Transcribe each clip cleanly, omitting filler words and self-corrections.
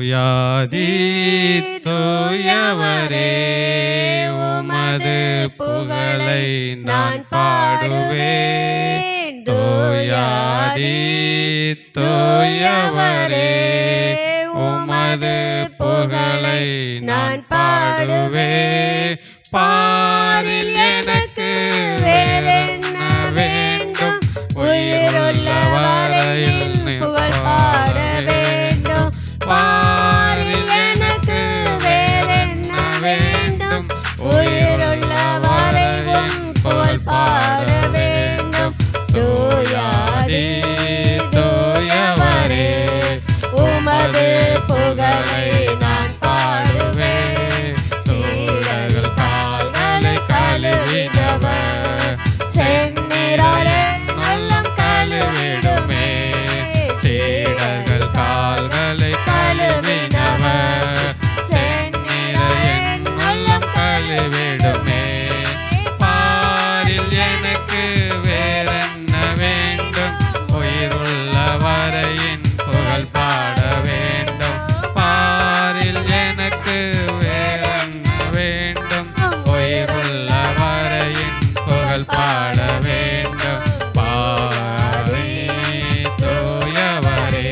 தூயாதி தூயவரே உமது புகழை நான் பாடுவேன். தூயாதி தூயவரே உமது புகழை நான் பாடுவேன். பாரில் எனக்கு வேறென்ன வேண்டும், உயிருள்ள வரையில் புகழ் பாட வேண்டும். பாரில் எனக்கு வேறென்ன வேண்டும், உயிருள்ள வரையில் புகழ் பாட வேண்டும். தூயாதி தூயவரே உமது புகழை நான் பாடுவேன். சூழல்கள் கால்களை கழுவினவர் செந்நிறாலே நல்லம் கழுவிடுமே. சீடர்கள் கால்களை கழுவினவர் செந்நிறைய நல்லம் கழுவிடுமே. பாரில் எனக்கு வேறென்ன வேண்டும், உயிருள்ள வரையின் புகழ் பாட வேண்டும். பாரில் எனக்கு வேறென்ன வேண்டும், உயிருள்ள வரையின் புகழ் பாட வேண்டும். பாரி தூயவரே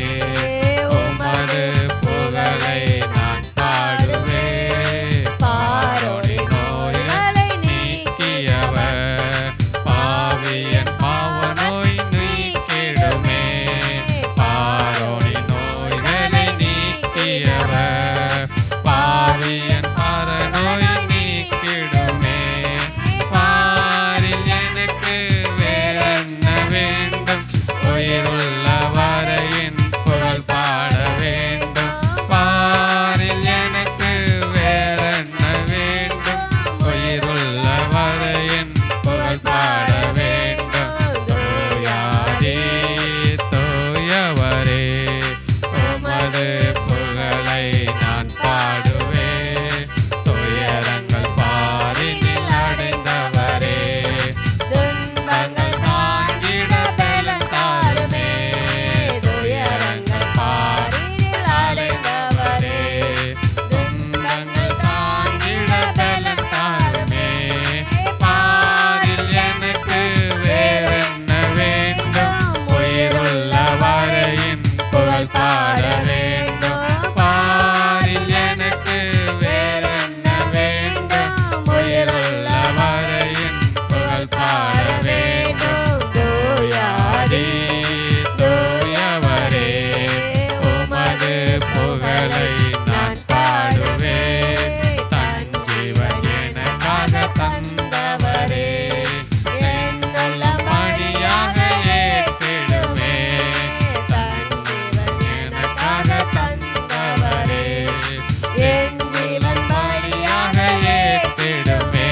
உமது புகழை நான் பாடுவேன். பாரோடி நோய்களை நீக்கியவர் பாவியன் பாவ நோய் நீக்கிடுமே. பாரோடி நோய்களை நீக்கியவர் பாவியன் பார நோய் நீக்கிடுமே. பாரில் எனக்கு வேறென்ன வேண்டும், உயிருள்ள வரையின் புகழ் பாட வேண்டும். பாரில் எனக்கு வேறென்ன வேண்டும், உயிருள்ள வரையின் புகழ் பாட வேண்டும். தூயாதி தூயவரே உமது புகழை நான் பாடுவேன். துயரங்கள் பாரினில் அடைந்தவரே துன்பங்கள் தாங்கிட பலன் தாருமே. துயரங்கள் பாரினில் அடைந்தவரே துன்பங்கள் தாங்கிட பலன் தாருமே. பாரில் எனக்கு வேறென்ன வேண்டும், உயிருள்ள வரையின் புகழ் பாட வேண்டும். பாரில் எனக்கு வேறென்ன வேண்டும், உயிருள்ள வரையின் புகழ் பாட வேண்டும். தூயாதி தூயவரே உமது புகழை நான் பாடுவேன். தன் ஜீவன் எனக்காக தந்தவரே என்னுள்ள பணியாக ஏற்றிடுமே. தன் ஜீவன் எனக்காக தந்தவரே என் ஜீவன் பணியாக ஏற்றிடுமே.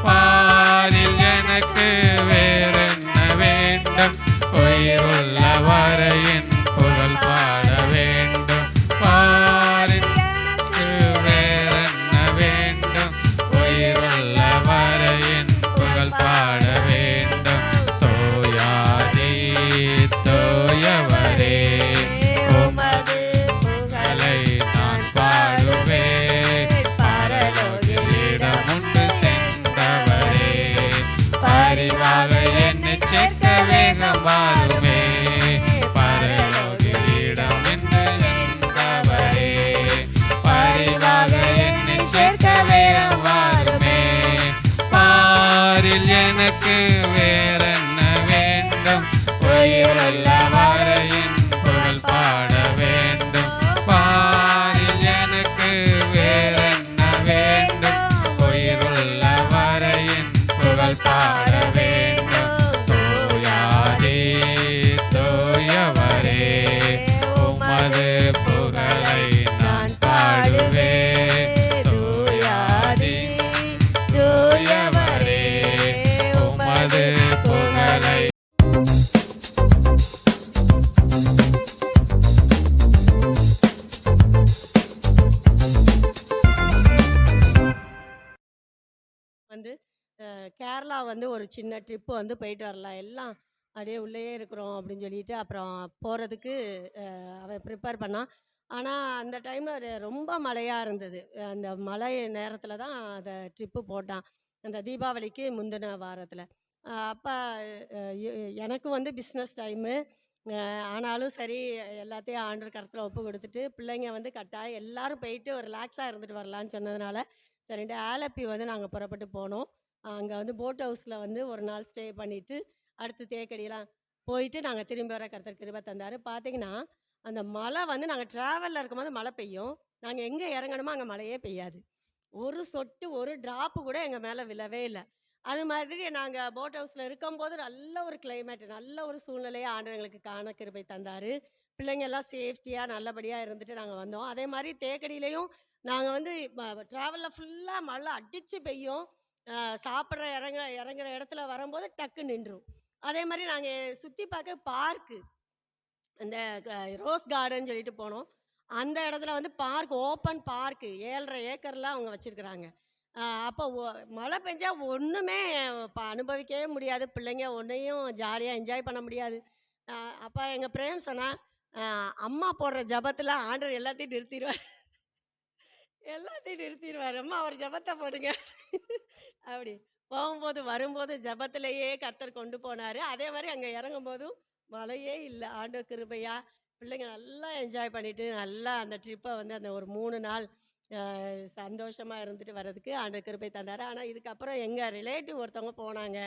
பாரில் எனக்கு வேறென்ன வேண்டும், உயிருள்ள வரையின் புகழ் பாட வேண்டும். பாரில் எனக்கு வேறென்ன வேண்டும், உயிருள்ள வரையின் புகழ் பாட வேண்டும். தூயாதி தூயவரே உமது புகழை நான் பாடுவேன். பரலோகில் இடமுண்டு சென்றவரே பரிவாக என்னை சேர்க்க வேகம் வாருமே. பரலோகில் இடம் என்று சென்றவரே பரிவாக என்னை சேர்க்க வேகம் வாருமே. பாரில் எனக்கு வேறென்ன வேண்டும், உயிருள்ள வரையின் புகழ் பாட வேண்டும். பாரில் எனக்கு வேறென்ன வேண்டும், உயிருள்ள வரையின் புகழ் பாட வேண்டும். தூயாதி தூயவரே உமது புகழை நான் பாடுவேன். தூயாதி தூயவரே உமது புகழை வந்து கேரளா வந்து ஒரு சின்ன ட்ரிப்பு வந்து போயிட்டு வரலாம், எல்லாம் அப்படியே உள்ளேயே இருக்கிறோம் அப்படின்னு சொல்லிட்டு அப்புறம் போகிறதுக்கு அவன் ப்ரிப்பேர் பண்ணான். ஆனா, அந்த டைம்ல ரொம்ப மழையா இருந்தது. அந்த மழை நேரத்தில தான் அத ட்ரிப்பு போட்டான். அந்த தீபாவளிக்கு முந்தின வாரத்தில. அப்ப எ எனக்கு வந்து பிஸ்னஸ் டைமு. ஆனாலும் சரி, எல்லாத்தையும் ஆண்டவர் கரத்தில ஒப்பு குடுத்துட்டு, பிள்ளைங்க வந்து கட்டாயம் எல்லாரும் போயிட்டு ஒரு ரிலாக்ஸா இருந்துட்டு வரலான்னு சொன்னதுனால, சரின்ட்டு ஆலப்பி வந்து நாங்க புறப்பட்டு போனோம். அங்க வந்து போட் ஹவுஸ்ல வந்து ஒரு நாள் ஸ்டே பண்ணிட்டு, அடுத்து தேக்கடிலாம் போயிட்டு நாங்க திரும்பி வர கர்த்தர் கிருப தந்தாரு. பார்த்தீங்கன்னா, அந்த மழை வந்து நாங்க ட்ராவல்ல இருக்கும்போது மழை பெய்யும். நாங்க எங்க இறங்கணுமோ அங்க மழையே பெய்யாது. ஒரு சொட்டு, ஒரு டிராப்பு கூட எங்க மேல விழவே இல்ல. அது மாதிரி நாங்க போட் ஹவுஸ்ல இருக்கும்போது நல்ல ஒரு கிளைமேட், நல்ல ஒரு சூழ்நிலைய ஆண்டவர் எங்களுக்கு காண கிருபை தந்தாரு. பிள்ளைங்க எல்லாம் சேஃப்டியா நல்லபடியா இருந்துட்டு நாங்க வந்தோம். அதே மாரி தேக்கடியிலயும் நாங்க வந்து ட்ராவல்ல ஃபுல்லா மழை அடிச்சு பெய்யும். அ சாப்பிடுற இறங்குற இடத்துல வரும்போது டக்கு நின்றும். அதே மாரி நாங்க சுத்தி பார்க்க பார்க்கு அந்த க ரோஸ் கார்டன் சொல்லிட்டு போனோம். அந்த இடத்துல வந்து பார்க் ஓப்பன் பார்க் 7 1/2 ஏக்கர்ல அவங்க வச்சிருக்கிறாங்க. அப்போ மழை பெஞ்சா ஒண்ணுமே அனுபவிக்கவே முடியாது. பிள்ளைங்க ஒண்ணையும் ஜாலியா என்ஜாய் பண்ண முடியாது. அ அப்ப எங்க பிரேம் சொன்னா, "அ அம்மா போடுற ஜெபத்துல ஆண்டவர் எல்லாத்தையும் நிறுத்திருவாரு." எல்லாத்தையும் நிறுத்திருவாரு. அம்மா ஒரு ஜெபத்த போடுங்க. அப்படி. போகும்போது, வரும்போது ஜெபத்திலேயே கர்த்தர் கொண்டு போனாரு. அதே மாரி அங்க இறங்கும்போதும் மழையே இல்ல. ஆண்டவர் கிருபையா, பிள்ளைங்க நல்லா என்ஜாய் பண்ணிட்டு, நல்லா அந்த ட்ரிப்ப வந்து அந்த ஒரு 3 நாள் சந்தோஷமா இருந்துட்டு வர்றதுக்கு ஆண்டவர் கிருபை தந்தாரு. ஆனா, இதுக்கப்புறம் எங்க ரிலேட்டிவ் ஒருத்தவங்க போனாங்க.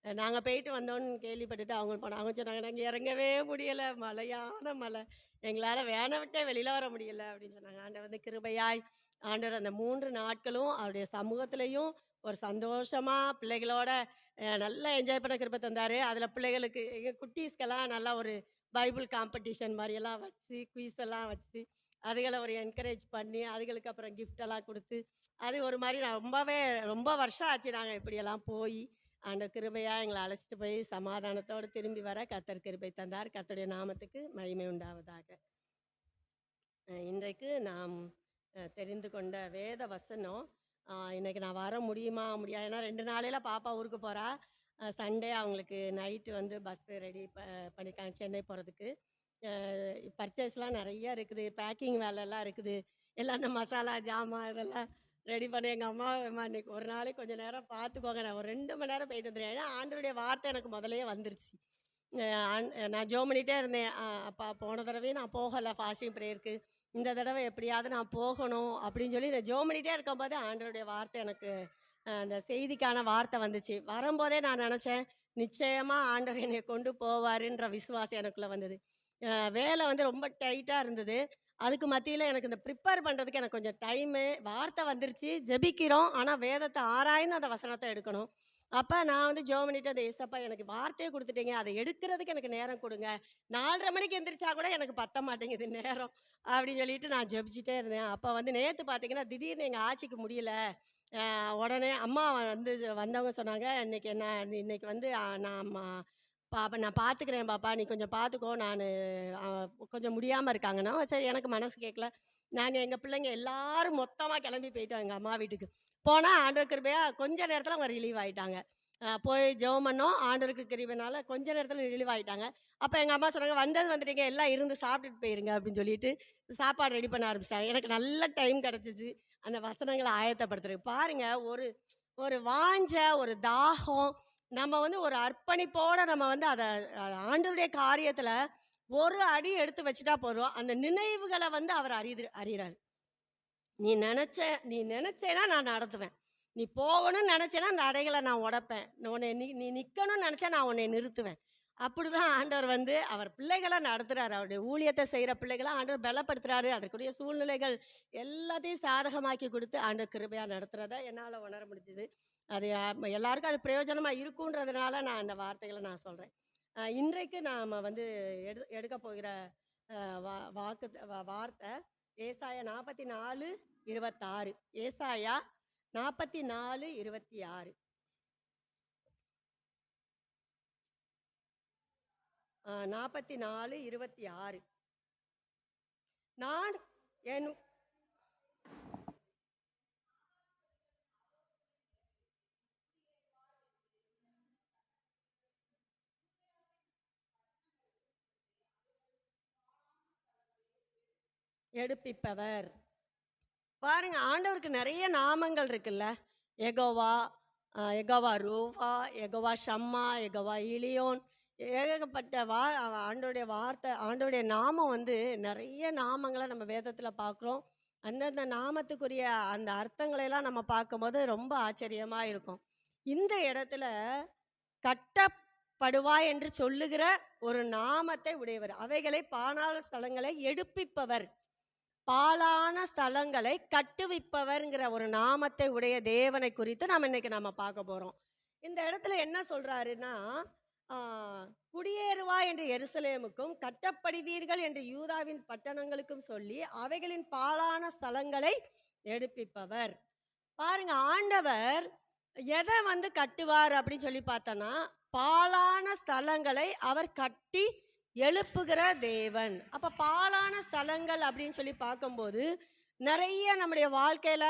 நாங்க போயிட்டு வந்தோன்னு கேள்விப்பட்டுட்டு அவங்க போனாங்க. அவங்க சொன்னாங்க, "நாங்க இறங்கவே முடியல. மழையான மழை. எங்களால வேன விட்டே வெளியில வர முடியல." அப்படின்னு சொன்னாங்க. ஆண்டவர் வந்து கிருபையாய் ஆண்டவர் அந்த 3 நாட்களும் அவருடைய சமூகத்திலயும் ஒரு சந்தோஷமா பிள்ளைகளோட நல்லா என்ஜாய் பண்ண கிருபை தந்தாரு. அதில பிள்ளைகளுக்கு எங்க குட்டீஸ்க்கெல்லாம் நல்லா ஒரு பைபிள் காம்படிஷன் மாரியெல்லாம் வச்சு, குயிஸ் எல்லாம் வச்சு, அதுகள ஒரு என்கரேஜ் பண்ணி, அதுகளுக்கு அப்புறம் கிஃப்ட் எல்லாம் குடுத்து, அது ஒரு மாரி நான் ரொம்ப வருஷம் ஆச்சு நாங்க இப்படியெல்லாம் போயி. ஆண்டவர் கிருபையா எங்கள அழைச்சிட்டு போய் சமாதானத்தோட திரும்பி வர கர்த்தர் கிருபை தந்தார். கர்த்தருடைய நாமத்துக்கு மகிமை உண்டாவதாக. இன்றைக்கு நாம் தெரிந்து கொண்ட வேத வசனம், இன்னைக்கு நான் வர முடியுமா? முடியாது. ஏன்னா 2 நாளையில பாப்பா ஊருக்கு போறா. சண்டே அவங்களுக்கு நைட்டு வந்து பஸ் ரெடி பண்ணியிருக்காங்க சென்னை போறதுக்கு. அ பர்ச்சேஸ்லாம் நெறைய இருக்குது. பேக்கிங் வேலைலாம் இருக்குது. எல்லாம் இந்த மசாலா ஜாமான் இதெல்லாம் ரெடி பண்ணி எங்க அம்மா, "அம்மா இன்னைக்கு ஒரு நாளைக்கு கொஞ்சம் நேரம் பார்த்துக்கோங்க. நான் ஒரு 2 மணி நேரம் போயிட்டு வந்துடுறேன்." ஏன்னா ஆண்டவருடைய வார்த்தை எனக்கு முதல்லயே வந்துருச்சு. அ ஆன் நான் ஜெபம் பண்ணிட்டே இருந்தேன். அப்பா போன தடவையும் நான் போகல ஃபாஸ்டிங் பிரேயருக்கு. இந்த தடவை எப்படியாவது நான் போகணும் அப்படின்னு சொல்லி நான் ஜெபம் பண்ணிட்டே இருக்கும்போது ஆண்டவருடைய வார்த்தை எனக்கு அந்த செய்திக்கான வார்த்தை வந்துச்சு. வரும்போதே நான் நெனச்சேன், நிச்சயமா ஆண்டவர் என்னைய கொண்டு போவாருன்ற விசுவாசம் எனக்குள்ள வந்தது. வேலை வந்து ரொம்ப டைட்டா இருந்தது. அதுக்கு மத்தியில எனக்கு இந்த ப்ரிப்பேர் பண்றதுக்கு எனக்கு கொஞ்சம் டைமு வார்த்தை வந்துருச்சு. ஜெபிக்கிறோம். ஆனா வேதத்த ஆராய்ந்து அந்த வசனத்த எடுக்கணும். அப்ப நான் வந்து ஜெபம் பண்ணிட்டு, அந்த "ஏசப்பா எனக்கு வார்த்தைய குடுத்துட்டீங்க. அத எடுக்கிறதுக்கு எனக்கு நேரம் குடுங்க. 4:30 மணிக்கு எந்திரிச்சா கூட எனக்கு பத்த மாட்டேங்குது நேரம்." அப்படின்னு சொல்லிட்டு நான் ஜெபிச்சுட்டே இருந்தேன். அப்ப வந்து நேத்து பார்த்தீங்கன்னா, திடீர்னு எங்க ஆச்சிக்கு முடியல. உடனே அம்மா வந்து வந்தவங்க சொன்னாங்க, இன்னைக்கு வந்து நான் பாப்பா நான் பார்த்துக்கிறேன் பாப்பா. நீ கொஞ்சம் பார்த்துக்கோ. அ கொஞ்சம் முடியாம இருக்காங்கன்னா." சரி எனக்கு மனசு கேட்கல. நாங்க எங்க பிள்ளைங்க எல்லாரும் மொத்தமா கிளம்பி போயிட்டோம் எங்க அம்மா வீட்டுக்கு. போனா ஆண்டவர் கிருபையா கொஞ்ச நேரத்தில அவங்க ரிலீவ் ஆயிட்டாங்க. போய் ஜெபம் பண்ணோம். ஆண்டவருக்கு கிருபைனால கொஞ்ச நேரத்தில ரிலீவ் ஆயிட்டாங்க. அப்ப எங்க அம்மா சொன்னாங்க, "வந்தது வந்துட்டீங்க. எல்லாம் இருந்து சாப்பிட்டுட்டு போயிருங்க." அப்படின்னு சொல்லிட்டு சாப்பாடு ரெடி பண்ண ஆரம்பிச்சுட்டாங்க. எனக்கு நல்ல டைம் கிடைச்சுச்சு. அந்த வசனங்கள ஆயத்தப்படுத்துறதுக்கு. பாருங்க ஒரு ஒரு வாஞ்ச, ஒரு தாகம், நம்ம வந்து ஒரு அர்ப்பணிப்போட நம்ம வந்து அத ஆண்டவருடைய காரியத்தில ஒரு அடி எடுத்து வச்சுட்டா போதும். அந்த நினைவுகள வந்து அவர் அறியிறாரு. நீ நெனச்சேன்னா நான் நடத்துவேன். நீ போகணும்னு நெனச்சேன்னா, அந்த தடைகள நான் உடைப்பேன். நீ நிக்கணும்னு நெனச்சா நான் உன்னைய நிறுத்துவேன். அப்படிதான் ஆண்டவர் வந்து அவர் பிள்ளைகள நடத்துறாரு. அவருடைய ஊழியத்த செய்ற பிள்ளைகள ஆண்டவர் பலப்படுத்துறாரு. அதற்குரிய சூழ்நிலைகள் எல்லாத்தையும் சாதகமாக்கி குடுத்து ஆண்டவர் கிருபையா நடத்துறத என்னால உணர முடிஞ்சது. அது எல்லாருக்கும் அது பிரயோஜனமா இருக்குன்றதுனால நான் அந்த வார்த்தைகள நான் சொல்றேன். இன்றைக்கு நாம வந்து எடுக்கப் போகிற அ வா வாக்கு வார்த்தை ஏசாயா 44:26. ஏசாயா 44:26. 44:26. நான் என் எடுப்பிப்பவர். பாருங்க, ஆண்டவருக்கு நிறைய நாமங்கள் இருக்குல்ல. எகோவா, எகோவா ரூவா, எகோவா ஷம்மா, எகோவா இலியோன், ஏகப்பட்ட ஆண்டோடைய வார்த்தை, ஆண்டோடைய நாமம் வந்து நிறைய நாமங்களை நம்ம வேதத்தில் பார்க்குறோம். அந்தந்த நாமத்துக்குரிய அந்த அர்த்தங்களையெல்லாம் நம்ம பார்க்கும்போது ரொம்ப ஆச்சரியமாக இருக்கும். இந்த இடத்துல கட்டப்படுவாய் என்று சொல்லுகிற ஒரு நாமத்தை உடையவர். அவைகளை பாழான ஸ்தலங்களை எடுப்பிப்பவர், பாழான ஸ்தலங்களை கட்டுவிப்பவர்ங்கிற ஒரு நாமத்தை உடைய தேவனை குறித்து நாம் இன்னைக்கு நம்ம பார்க்க போகிறோம். இந்த இடத்துல என்ன சொல்கிறாருன்னா, குடியேறுவா என்று எருசலேமுக்கும் கட்டப்படுவீர்கள் என்று யூதாவின் பட்டணங்களுக்கும் சொல்லி அவைகளின் பாழான ஸ்தலங்களை எடுப்பிப்பவர். பாருங்க, ஆண்டவர் எதை வந்து கட்டுவார் அப்படின்னு சொல்லி பார்த்தோன்னா, பாழான ஸ்தலங்களை அவர் கட்டி எழுப்புகிற தேவன். அப்போ பாழான ஸ்தலங்கள் அப்படின்னு சொல்லி பார்க்கும்போது நிறைய நம்முடைய வாழ்க்கையில்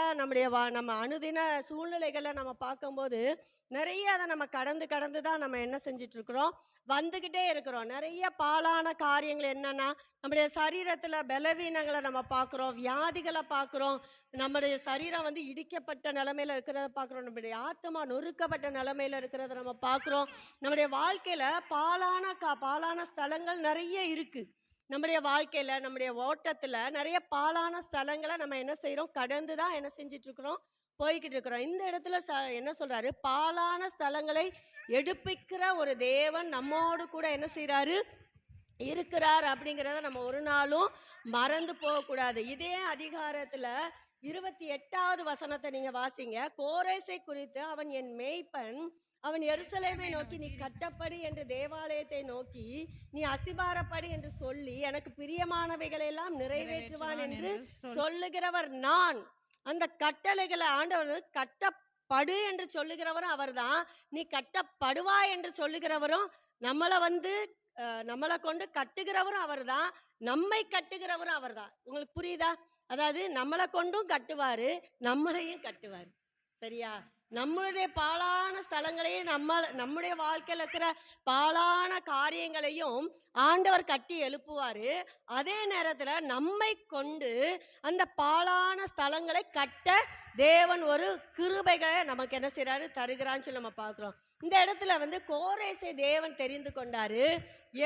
நம்ம அனுதின சூழ்நிலைகளை நம்ம பார்க்கும்போது நிறைய அதை நம்ம கடந்து தான் நம்ம என்ன செஞ்சிட்ருக்குறோம், வந்துக்கிட்டே இருக்கிறோம். நிறைய பாழான காரியங்கள் என்னென்னா, நம்முடைய சரீரத்தில் பலவீனங்களை நம்ம பார்க்குறோம், வியாதிகளை பார்க்குறோம், நம்முடைய சரீரம் வந்து இடிக்கப்பட்ட நிலைமையில் இருக்கிறத பார்க்குறோம், நம்முடைய ஆத்மா நொறுக்கப்பட்ட நிலைமையில் இருக்கிறத நம்ம பார்க்குறோம். நம்முடைய வாழ்க்கையில் பாழான ஸ்தலங்கள் நிறைய இருக்குது. நம்முடைய வாழ்க்கையில், நம்முடைய ஓட்டத்தில் நிறைய பாழான ஸ்தலங்களை நம்ம என்ன செய்கிறோம், கடந்து தான் என்ன செஞ்சிட்ருக்குறோம், போய்கிட்டு இருக்கிறோம். இந்த இடத்துல என்ன சொல்கிறாரு, பாழான ஸ்தலங்களை எடுப்பிக்கிற ஒரு தேவன் நம்மோடு கூட என்ன செய்கிறாரு, இருக்கிறார் அப்படிங்கிறத நம்ம ஒரு நாளும் மறந்து போகக்கூடாது. இதே அதிகாரத்தில் 28வது வசனத்தை நீங்கள் வாசிங்க. கோரேசை குறித்து, அவன் என் மேய்ப்பன், அவன் எருசலேமை நோக்கி நீ கட்டப்படி என்று தேவாலயத்தை நோக்கி நீ அசிபாரப்படி என்று சொல்லி எனக்கு பிரியமானவைகளெல்லாம் நிறைவேற்றுவான் என்று சொல்லுகிறவர் நான். அந்த கட்டளைகளை ஆண்டவர் கட்டப்படு என்று சொல்லுகிறவரும் அவர் தான், நீ கட்டப்படுவாய் என்று சொல்லுகிறவரும் நம்மளை கொண்டு கட்டுகிறவரும் அவர் தான், நம்மை கட்டுகிறவரும் அவர் தான். உங்களுக்கு புரியுதா? அதாவது நம்மளை கொண்டும் கட்டுவார், நம்மளையும் கட்டுவார். சரியா? நம்மளுடைய பாழான ஸ்தலங்களையும் நம்முடைய வாழ்க்கையில் இருக்கிற பாழான காரியங்களையும் ஆண்டவர் கட்டி எழுப்புவார். அதே நேரத்தில் நம்மை கொண்டு அந்த பாழான ஸ்தலங்களை கட்ட தேவன் ஒரு கிருபைகளை நமக்கு என்ன செய்கிறாரு, தருகிறான்னு சொல்லி நம்ம பார்க்குறோம். இந்த இடத்துல வந்து கோரேசை தேவன் தெரிந்து கொண்டாரு.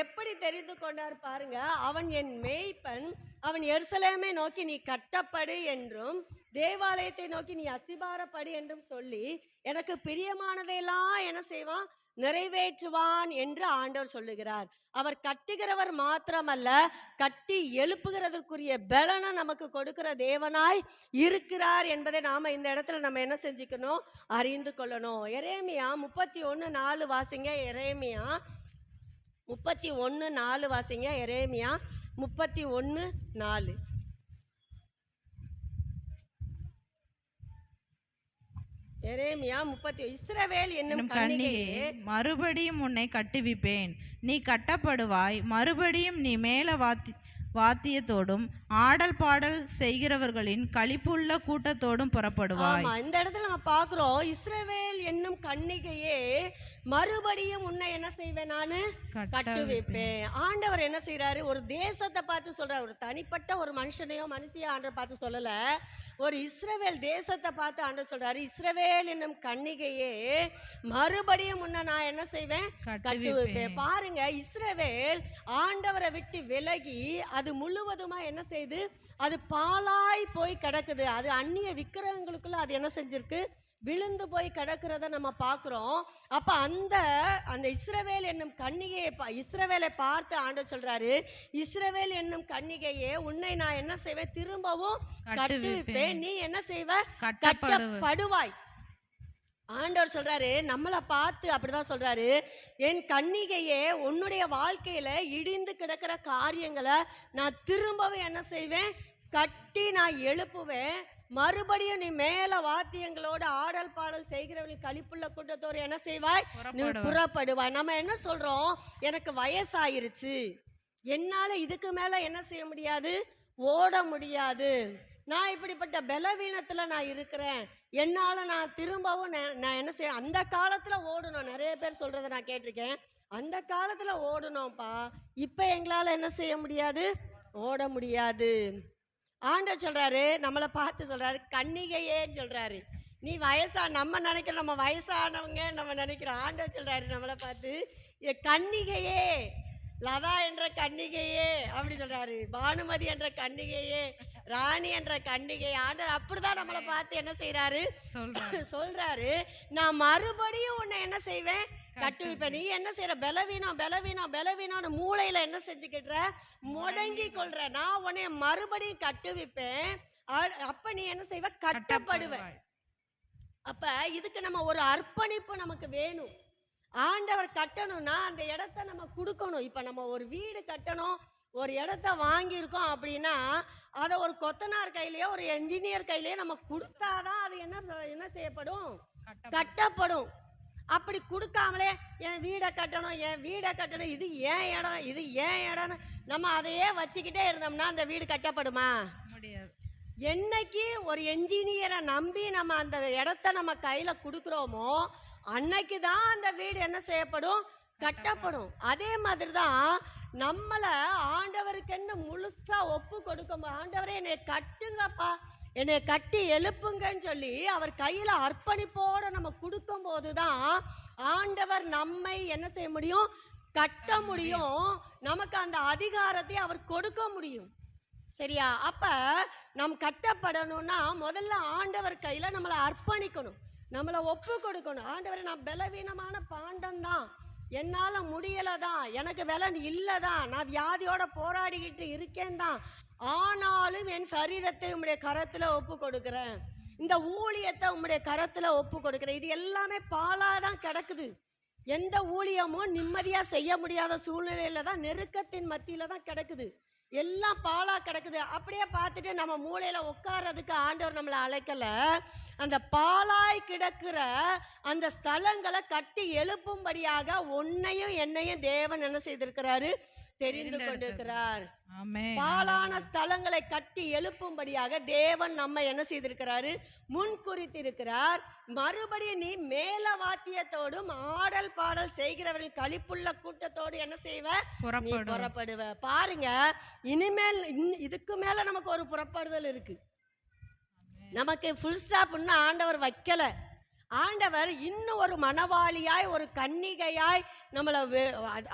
எப்படி தெரிந்து கொண்டார் பாருங்க. அவன் என் மேய்ப்பன், அவன் எருசலேமை நோக்கி நீ கட்டப்படு என்றும் தேவாலயத்தை நோக்கி நீ அஸ்திபாரப்படி என்றும் சொல்லி எனக்கு பிரியமானதையெல்லாம் என்ன செய்வான், நிறைவேற்றுவான் என்று ஆண்டவர் சொல்லுகிறார். அவர் கட்டுகிறவர் மாத்திரமல்ல, கட்டி எழுப்புகிறதற்குரிய பலனை நமக்கு கொடுக்கிற தேவனாய் இருக்கிறார் என்பதை நாம இந்த இடத்துல நம்ம என்ன செஞ்சுக்கணும், அறிந்து கொள்ளணும். எரேமியா 31:4 வாசிங்க. எரேமியா 31:4 வாசிங்க. எரேமியா 31:4. எரேமியா 30. இஸ்ரவேல் என்னும் கன்னிகையே, மறுபடியும் உன்னை கட்டுவிப்பேன், நீ கட்டப்படுவாய். மறுபடியும் நீ மேல வாத்தியத்தோடும் ஆடல் பாடல் செய்கிறவர்களின் களிப்புள்ள கூட்டத்தோடும் புறப்படுவாய். இந்த இடத்துல நம்ம பார்க்கிறோம், இஸ்ரவேல் என்னும் கன்னிகையே மறுபடியும் உன்னை என்ன செய்வேன், நானு கட்டுவிப்பேன். ஆண்டவர் என்ன செய்யறாரு, ஒரு தேசத்தை பார்த்து சொல்றாரு. ஒரு தனிப்பட்ட ஒரு மனுஷனையோ மனுஷியோ ஆண்டவர் பார்த்து சொல்லல, ஒரு இஸ்ரவேல் தேசத்தை பார்த்து ஆண்டவர் சொல்றாரு, இஸ்ரவேல் என்னும் கன்னிகையே மறுபடியும் உன்னை நான் என்ன செய்வேன், கட்டுவிப்பேன். பாருங்க, இஸ்ரவேல் ஆண்டவரை விட்டு விலகி அது முழுவதுமா என்ன செய்து, அது பாழாய் போய் கிடக்குது. அது அந்நிய விக்கிரகங்களுக்குள்ள அது என்ன செஞ்சிருக்கு, விழுந்து போய் கிடக்கிறத நம்ம பார்க்குறோம். அப்போ அந்த இஸ்ரவேல் என்னும் கன்னிகையை இஸ்ரவேலை பார்த்து ஆண்டவர் சொல்றாரு, இஸ்ரவேல் என்னும் கன்னிகையே உன்னை நான் என்ன செய்வேன், திரும்பவும் கட்டுவிப்பேன். நீ என்ன செய்வ, கட்டப்படுவாய். ஆண்டவர் சொல்றாரு, நம்மளை பார்த்து அப்படிதான் சொல்றாரு, என் கன்னிகையே உன்னுடைய வாழ்க்கையில இடிந்து கிடக்கிற காரியங்களை நான் திரும்பவும் என்ன செய்வேன், கட்டி நான் எழுப்புவேன். மறுபடியும் நீ மேல வாத்தியங்களோட ஆடல் பாடல் செய்கிறவர்கள் களிப்புள்ள கூட்டத்தோடு என்ன செய்வாய், நீ புறப்படுவாய். நம்ம என்ன சொல்றோம், எனக்கு வயசாயிருச்சு, என்னால இதுக்கு மேல என்ன செய்ய முடியாது, ஓட முடியாது, நான் இப்படிப்பட்ட பலவீனத்துல நான் இருக்கிறேன், என்னால நான் திரும்பவும் நான் என்ன செய்ய, அந்த காலத்துல ஓடணும். நிறைய பேர் சொல்றதை நான் கேட்டிருக்கேன், அந்த காலத்துல ஓடணும்ப்பா, இப்ப எங்களால என்ன செய்ய முடியாது, ஓட முடியாது. ஆண்டவர் சொல்றாரு, நம்மளை பார்த்து சொல்றாரு, கன்னிகையேன்னு சொல்றாரு. நீ நம்ம நினைக்கிறோம் நம்ம வயசானவங்க நம்ம நினைக்கிறோம். ஆண்டவர் சொல்றாரு நம்மளை பார்த்து, கன்னிகையே, லதா என்ற கன்னிகையே அப்படி சொல்றாரு, பானுமதி என்ற கன்னிகையே, ராணி என்ற கன்னிகை. ஆண்டவர் அப்படிதான் நம்மளை பார்த்து என்ன செய்யறாரு சொல்றாரு, நான் மறுபடியும் உன்னை என்ன செய்வேன், கட்டுவிப்பேன். நீ என்ன செய்யற, பலவீனம் மூளையில என்ன செஞ்சுக்கிட்ட, முடங்கி கொள்ற. நான் உன்னை மறுபடியும் கட்டுவிப்பேன். அப்ப நீ என்ன செய்வ, கட்டப்படுவ. அப்ப இதுக்கு நம்ம ஒரு அர்ப்பணிப்பு நமக்கு வேணும். ஆண்டவர் கட்டணும்னா அந்த இடத்த நம்ம கொடுக்கணும். இப்ப நம்ம ஒரு வீடு கட்டணும், ஒரு இடத்த வாங்கியிருக்கோம் அப்படின்னா அதை ஒரு கொத்தனார் கையிலேயோ ஒரு என்ஜினியர் கையிலேயோ நம்ம கொடுத்தாதான் அது என்ன செய்யப்படும், கட்டப்படும். அப்படி கொடுக்காமலே என் வீடை கட்டணும், இது ஏன் இடம்னு நம்ம அதையே வச்சுக்கிட்டே இருந்தோம்னா அந்த வீடு கட்டப்படுமா? முடியாது. என்னைக்கு ஒரு என்ஜினியரை நம்பி நம்ம அந்த இடத்த நம்ம கையில கொடுக்குறோமோ அன்னைக்கு தான் அந்த வீடு என்ன செய்யப்படும், கட்டப்படும். அதே மாதிரி தான் நம்மளை ஆண்டவருக்கு என்ன முழுசா ஒப்பு கொடுக்கும். ஆண்டவரே என்னை கட்டுங்கப்பா, என்னை கட்டி எழுப்புங்கன்னு சொல்லி அவர் கையில அர்ப்பணிப்போட நம்ம கொடுக்கும் போதுதான் ஆண்டவர் நம்மை என்ன செய்ய முடியும், கட்ட முடியும். நமக்கு அந்த அதிகாரத்தை அவர் கொடுக்க முடியும். சரியா? அப்ப நம் கட்டப்படணும்னா முதல்ல ஆண்டவர் கையில நம்மளை அர்ப்பணிக்கணும், நம்மளை ஒப்பு கொடுக்கணும். ஆண்டவரை, நான் பலவீனமான பாண்டம் தான், என்னால முடியலதான், எனக்கு பலன் இல்லதான், நான் வியாதியோட போராடிக்கிட்டு இருக்கேன் தான், ஆனாலும் என் சரீரத்தை உம்முடைய கரத்துல ஒப்பு கொடுக்கிறேன், இந்த ஊழியத்தை உம்முடைய கரத்துல ஒப்பு கொடுக்கிறேன். இது எல்லாமே பாலாதான் கிடக்குது. எந்த ஊழியமும் நிம்மதியா செய்ய முடியாத சூழ்நிலையில தான், நெருக்கத்தின் மத்தியில தான் கிடக்குது, எல்லாம் பாலா கிடக்குது. அப்படியே பார்த்துட்டு நம்ம மூளையில உட்கார்றதுக்கு ஆண்டவர் நம்மளை அழைக்கல. அந்த பாலாய் கிடக்கிற அந்த ஸ்தலங்களை கட்டி எழுப்பும்படியாக உன்னையும் என்னையும் தேவன் என்ன செய்திருக்கிறாரு, தெரிந்து கொண்டிருக்கிறார். பாலான ஸ்தலங்களை கட்டி எழுப்பும்படியாக தேவன் நம்ம என்ன செய்திருக்கிறாரு, முன்குறித்திருக்கிறார். மறுபடியும் நீ மேல வாத்தியத்தோடும் ஆடல் பாடல் செய்கிறவர்கள் களிப்புள்ள கூட்டத்தோடு என்ன செய்வ, புறப்படுவ. பாருங்க, இனிமேல் இதுக்கு மேல நமக்கு ஒரு புறப்படுதல் இருக்கு. நமக்கு ஃபுல் ஸ்டாப்னு ஆண்டவர் வைக்கல. ஆண்டவர் இன்னும் ஒரு மணவாளியாய், ஒரு கன்னிகையாய் நம்மளை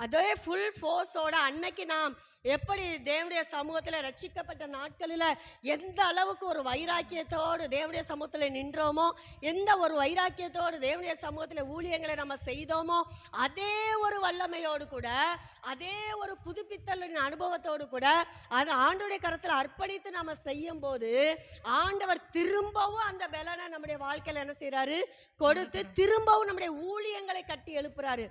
அதே ஃபுல் ஃபோர்ஸோட அன்னைக்கு நாம் எப்படி தேவனுடைய சமூகத்தில் ரட்சிக்கப்பட்ட நாட்களில் எந்த அளவுக்கு ஒரு வைராக்கியத்தோடு தேவனுடைய சமூகத்தில் நின்றோமோ, எந்த ஒரு வைராக்கியத்தோடு தேவனுடைய சமூகத்தில் ஊழியங்களை நம்ம செய்தோமோ, அதே ஒரு வல்லமையோடு கூட, அதே ஒரு புதுப்பித்தலின் அனுபவத்தோடு கூட அது ஆண்டவருடைய கரத்தில் அர்ப்பணித்து நம்ம செய்யும் போது ஆண்டவர் திரும்பவும் அந்த பலனை நம்முடைய வாழ்க்கையில் என்ன செய்யறாரு, கொடுத்து திரும்பவும் நம்முடைய ஊழியங்களை கட்டி எழுப்புறாரு.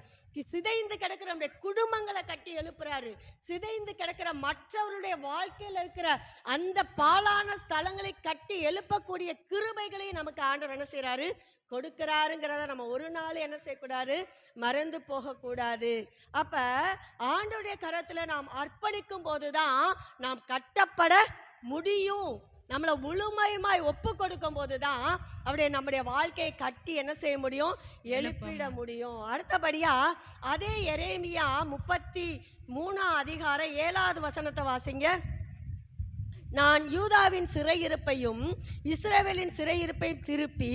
சிதைந்து கிடக்கிற நம்முடைய குடும்பங்களை கட்டி எழுப்புறாரு. சிதைந்து கிடக்கிற மற்றவருடைய வாழ்க்கையில் இருக்கிற அந்த பாலான ஸ்தலங்களை கட்டி எழுப்பக்கூடிய கிருபைகளையும் நமக்கு ஆண்டவர் என்ன செய்யறாரு, கொடுக்கிறாருங்கிறத நம்ம ஒரு நாள் என்ன செய்யக்கூடாது, மறந்து போகக்கூடாது. அப்ப ஆண்டவருடைய கரத்துல நாம் அர்ப்பணிக்கும் போதுதான் நாம் கட்டப்பட முடியும். நம்மளை முழுமையுமாய் ஒப்பு கொடுக்கும் போதுதான் அப்படியே நம்முடைய வாழ்க்கையை கட்டி என்ன செய்ய முடியும், எழுப்பிட முடியும். அடுத்தபடியா அதே எரேமியா 33 அதிகாரம் 7வது வசனத்தை வாசிங்க. நான் யூதாவின் சிறையிருப்பையும் இஸ்ரவேலின் சிறையிருப்பையும் திருப்பி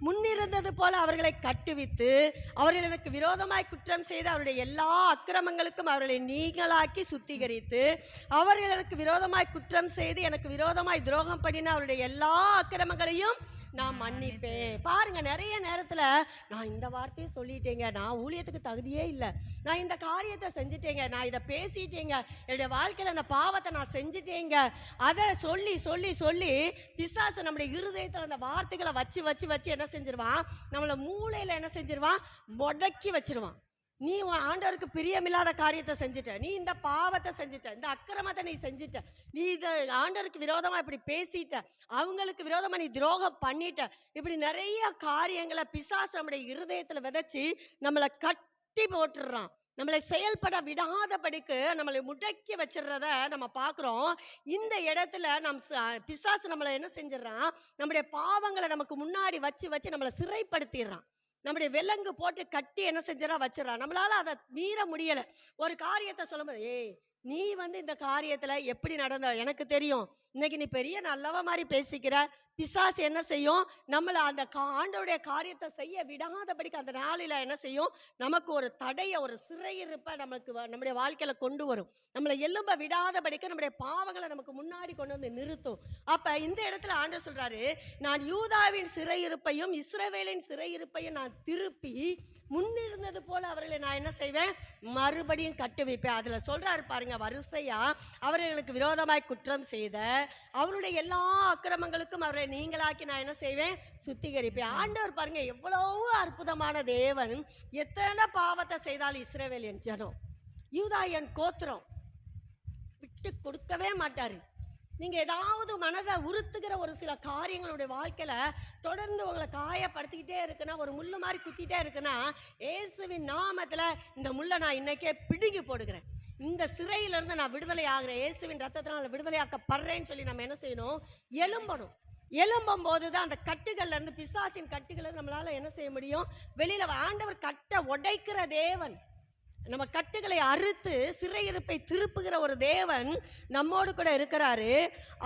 முன்னிருந்தது போல அவர்களை கட்டுவித்து அவர்கள் எனக்கு விரோதமாய் குற்றம் செய்து அவருடைய எல்லா அக்கிரமங்களுக்கும் அவர்களை நீங்களாக்கி சுத்திகரித்து அவர்கள் எனக்கு விரோதமாய் குற்றம் செய்து எனக்கு விரோதமாய் துரோகம் பண்ணின அவருடைய எல்லா அக்கிரமங்களையும் நான் மன்னிப்பேன். பாருங்க, நிறைய நேரத்தில் நான் இந்த வார்த்தையை சொல்லிட்டேங்க, நான் ஊழியத்துக்கு தகுதியே இல்லை, நான் இந்த காரியத்தை செஞ்சுட்டேங்க, நான் இதை பேசிட்டேங்க, என்னுடைய வாழ்க்கையில் அந்த பாவத்தை நான் செஞ்சுட்டேங்க, அதை சொல்லி சொல்லி சொல்லி பிசாசு நம்முடைய இருதயத்தில் அந்த வார்த்தைகளை வச்சு வச்சு வச்சு என்ன செஞ்சிருவான், நம்மளை மூளையில் என்ன செஞ்சிருவான், முடக்கி வச்சிருவான். நீ ஆண்டவருக்கு பிரியமில்லாத காரியத்தை செஞ்சுட்ட, நீ இந்த பாவத்தை செஞ்சுட்ட, இந்த அக்கிரமத்தை நீ செஞ்சுட்ட, நீ இதை ஆண்டவருக்கு விரோதமா இப்படி பேசிட்ட, அவங்களுக்கு விரோதமா நீ துரோகம் பண்ணிட்ட, இப்படி நிறைய காரியங்களை பிசாசு நம்முடைய இருதயத்துல விதைச்சு நம்மளை கட்டி போட்டுடுறான். நம்மளை செயல்பட விடாதபடிக்கு நம்மளை முடக்கி வச்சிடுறத நம்ம பார்க்குறோம். இந்த இடத்துல பிசாசு நம்மளை என்ன செஞ்சிடறான், நம்முடைய பாவங்களை நமக்கு முன்னாடி வச்சு வச்சு நம்மளை சிறைப்படுத்திடுறான். நம்முடைய விலங்கு போட்டு கட்டி என்ன செஞ்சா வச்சிடறான். நம்மளால அதை மீற முடியலை. ஒரு காரியத்தை சொல்லும்போது, ஏய் நீ இந்த காரியத்தில் எப்படி நடந்த எனக்கு தெரியும், இன்னைக்கு நீ பெரிய நல்லவ மாதிரி பேசிக்கிற, பிசாசு என்ன செய்யும், நம்மளை அந்த ஆண்டவருடைய காரியத்தை செய்ய விடாதபடிக்கு அந்த நாளில் என்ன செய்யும், நமக்கு ஒரு தடைய, ஒரு சிறையிருப்பை நமக்கு நம்முடைய வாழ்க்கையில கொண்டு வரும். நம்மளை எலும்ப விடாதபடிக்கு நம்முடைய பாவங்களை நமக்கு முன்னாடி கொண்டு வந்து நிறுத்தும். அப்ப இந்த இடத்துல ஆண்டவர் சொல்றாரு, நான் யூதாவின் சிறையிருப்பையும் இஸ்ரவேலின் சிறையிருப்பையும் நான் திருப்பி முன்னிருந்தது போல அவர்களை நான் என்ன செய்வேன், மறுபடியும் கட்டுவிப்பேன். அதுல சொல்றாரு பாருங்க, வரிசையா அவர்கள் எனக்கு விரோதமாய் குற்றம் செய்த அவருடைய எல்லா அக்கிரமங்களுக்கும் அவரை நீங்களாக்கி நான் என்ன செய்வேன், சுத்திகரிப்பேன். ஆண்டவர் பாருங்க எவ்வளவு அற்புதமான தேவன். எத்தனை பாவத்தை செய்தாலும் இஸ்ரவேலின் ஜனம், யூதாயன் கோத்திரம் விட்டு கொடுக்கவே மாட்டாரு. நீங்க ஏதாவது மனதை உறுத்துகிற ஒரு சில காரியங்களுடைய வாழ்க்கையில தொடர்ந்து உங்களை காயப்படுத்திக்கிட்டே இருக்குன்னா, ஒரு முள்ளு மாதிரி குத்திட்டே இருக்குன்னா, இயேசுவின் நாமத்துல இந்த முள்ளை நான் இன்னைக்கே பிடுங்கி போடுகிறேன். இந்த சிறையிலிருந்து நான் விடுதலை ஆகிறேன், இயேசுவின் ரத்தத்தினால விடுதலையாக்கப்படுறேன்னு சொல்லி நம்ம என்ன செய்யணும், எழும்பணும். எழும்பும் போதுதான் அந்த கட்டுகள்ல இருந்து, பிசாசின் கட்டுகள் நம்மளால என்ன செய்ய முடியும், வெளியில. ஆண்டவர் கட்டை உடைக்கிற தேவன், நம்ம கட்டுகளை அறுத்து சிறையிருப்பை திருப்புகிற ஒரு தேவன் நம்மோடு கூட இருக்கிறாரு.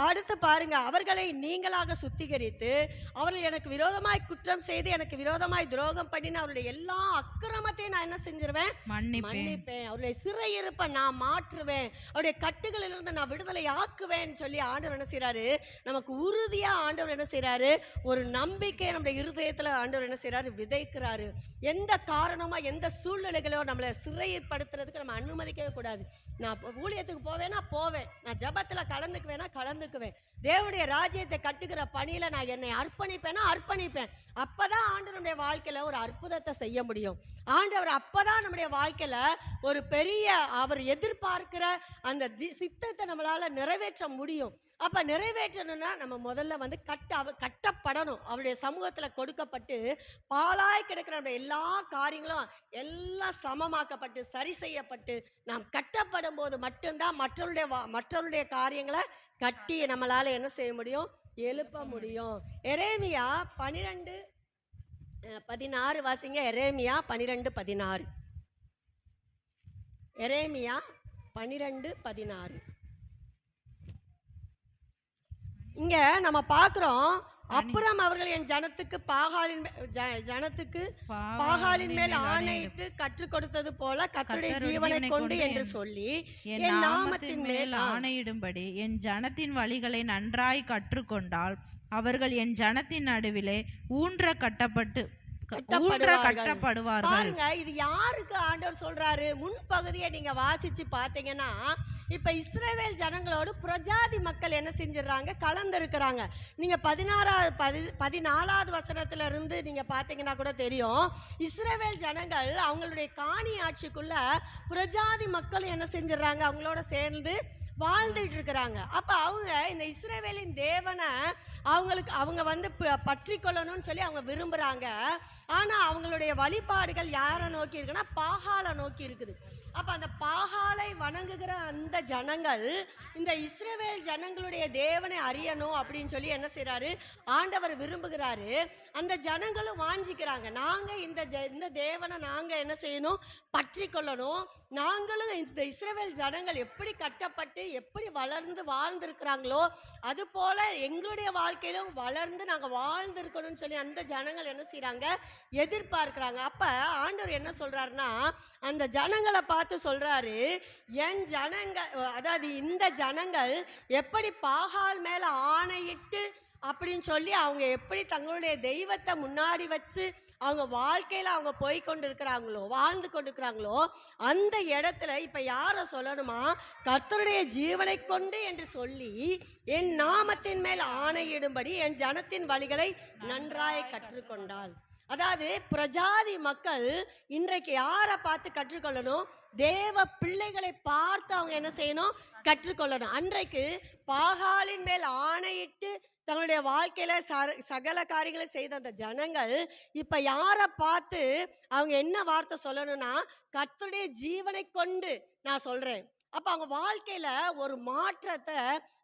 அடுத்து பாருங்க, அவர்களை நீங்களாக சுத்திகரித்து அவர்கள் எனக்கு விரோதமாய் குற்றம் செய்து எனக்கு விரோதமாய் துரோகம் பண்ணின அவருடைய எல்லா அக்கிரமத்தையும் நான் என்ன செஞ்சிருவேன், மன்னிப்பேன். அவருடைய சிறையிருப்பை நான் மாற்றுவேன், அவருடைய கட்டுகளிலிருந்து நான் விடுதலை ஆக்குவேன் சொல்லி ஆண்டவர் என்ன செய்யறாரு, நமக்கு உறுதியா ஆண்டவர் என்ன செய்யறாரு, ஒரு நம்பிக்கை நம்முடைய இருதயத்துல ஆண்டவர் என்ன செய்யறாரு, விதைக்கிறாரு. எந்த காரணமா எந்த சூழ்நிலைகளோ நம்மளை சிறைப்படுத்துறதுக்கு நம்ம அனுமதிக்கவே கூடாது. நான் ஊழியத்துக்கு போவேன்னா போவேன், நான் ஜபத்துல கலந்துக்குவேனா கலந்துக்குவேன், தேவனுடைய ராஜ்யத்தை கட்டுகிற பணியில நான் என்னை அர்ப்பணிப்பேனா அர்ப்பணிப்பேன். அப்பதான் ஆண்டவருடைய வாழ்க்கையில ஒரு அற்புதத்தை செய்ய முடியும். ஆண்டவர் அப்பதான் நம்முடைய வாழ்க்கையில ஒரு பெரிய, அவர் எதிர்பார்க்கிற அந்த சித்தத்தை நம்மளால நிறைவேற்ற முடியும். அப்ப நிறைவேற்றணும்னா நம்ம முதல்ல வந்து கட்டப்படணும். அவருடைய சமூகத்துல கொடுக்கப்பட்டு பாலாய் கிடக்கிற எல்லா காரியங்களும் எல்லாம் சமமாக்கப்பட்டு சரி செய்யப்பட்டு நாம் கட்டப்படும் போது மட்டும்தான் மற்றவருடைய காரியங்களை கட்டி நம்மளால என்ன செய்ய முடியும், எழுப்ப முடியும். எரேமியா 12:16 வாசிங்க. எரேமியா 12:16. எரேமியா 12:16. இங்க நம்ம பார்க்கிறோம், அப்புறம் அவர்கள் என் ஜனத்துக்கு பாகாலின் மேல் ஆணையிட்டு கற்றுக் கொடுத்தது போல கர்த்தருடைய ஜீவனை கொண்டு என்று சொல்லி என் நாமத்தின் மேல் ஆணையிடும்படி என் ஜனத்தின் வழிகளை நன்றாய் கற்றுக்கொண்டால் அவர்கள் என் ஜனத்தின் நடுவிலே கட்டப்படுவார்கள். பாருங்க, இது யாருக்கு ஆண்டவர் சொல்றாரு? முன்பகுதியை நீங்க வாசிச்சு பார்த்தீங்கன்னா, இப்ப இஸ்ரவேல் ஜனங்களோடு புரஜாதி மக்கள் என்ன செஞ்சிடறாங்க, கலந்திருக்கிறாங்க. நீங்க 14வது வசனத்துல இருந்து நீங்க பார்த்தீங்கன்னா கூட தெரியும், இஸ்ரவேல் ஜனங்கள் அவங்களுடைய காணி ஆட்சிக்குள்ள புரஜாதி மக்கள் என்ன செஞ்சிடறாங்க, அவங்களோட சேர்ந்து வாழ்ந்துட்டு இருக்கிறாங்க. அப்ப அவங்க இந்த இஸ்ரவேலின் தேவனை அவங்க வந்து பற்றி கொள்ளணும்னு சொல்லி அவங்க விரும்புறாங்க. ஆனா அவங்களுடைய வழிபாடுகள் யாரை நோக்கி இருக்குன்னா, பாகாலை நோக்கி இருக்குது. அப்ப அந்த பாகாலை வணங்குகிற அந்த ஜனங்கள் இந்த இஸ்ரவேல் ஜனங்களுடைய தேவனை அறியணும் அப்படின்னு சொல்லி என்ன செய்யறாரு, ஆண்டவர் விரும்புகிறாரு. அந்த ஜனங்களும் வாஞ்சிக்கிறாங்க, நாங்க இந்த தேவனை நாங்க என்ன செய்யணும், பற்றி கொள்ளணும். நாங்களும் இந்த இஸ்ரவேல் ஜனங்கள் எப்படி கட்டப்பட்டு எப்படி வளர்ந்து வாழ்ந்திருக்கிறாங்களோ அது போல எங்களுடைய வாழ்க்கையிலும் வளர்ந்து நாங்கள் வாழ்ந்திருக்கணும்னு சொல்லி அந்த ஜனங்கள் என்ன செய்யறாங்க, எதிர்பார்க்கிறாங்க. அப்ப ஆண்டவர் என்ன சொல்றாருன்னா, அந்த ஜனங்களை பார்த்து சொல்றாரு, என் ஜனங்கள், அதாவது இந்த ஜனங்கள் எப்படி பாகால் மேல ஆணையிட்டு அப்படின்னு சொல்லி அவங்க எப்படி தங்களுடைய தெய்வத்தை முன்னாடி வச்சு அவங்க வாழ்க்கையில அவங்க போய் கொண்டு இருக்கிறாங்களோ, வாழ்ந்து கொண்டு இருக்கிறாங்களோ, அந்த இடத்துல இப்ப யார சொல்லணுமா, கர்த்தருடைய ஜீவனை கொண்டு என்று சொல்லி என் நாமத்தின் மேல் ஆணையிடும்படி என் ஜனத்தின் வழிகளை நன்றாய் கற்றுக்கொண்டாள். அதாவது பிரஜாதி மக்கள் இன்றைக்கு யாரை பார்த்து கற்றுக்கொள்ளணும், தேவ பிள்ளைகளை பார்த்து அவங்க என்ன செய்யணும், கற்றுக்கொள்ளணும். அன்றைக்கு பாகாலின் மேல் ஆணையிட்டு தங்களுடைய வாழ்க்கையில சகல காரியங்களை செய்த அந்த ஜனங்கள் இப்ப யாரை பார்த்து அவங்க என்ன வார்த்தை சொல்லணும்னா, கர்த்தருடைய ஜீவனை கொண்டு நான் சொல்றேன். அப்ப அவங்க வாழ்க்கையில ஒரு மாற்றத்தை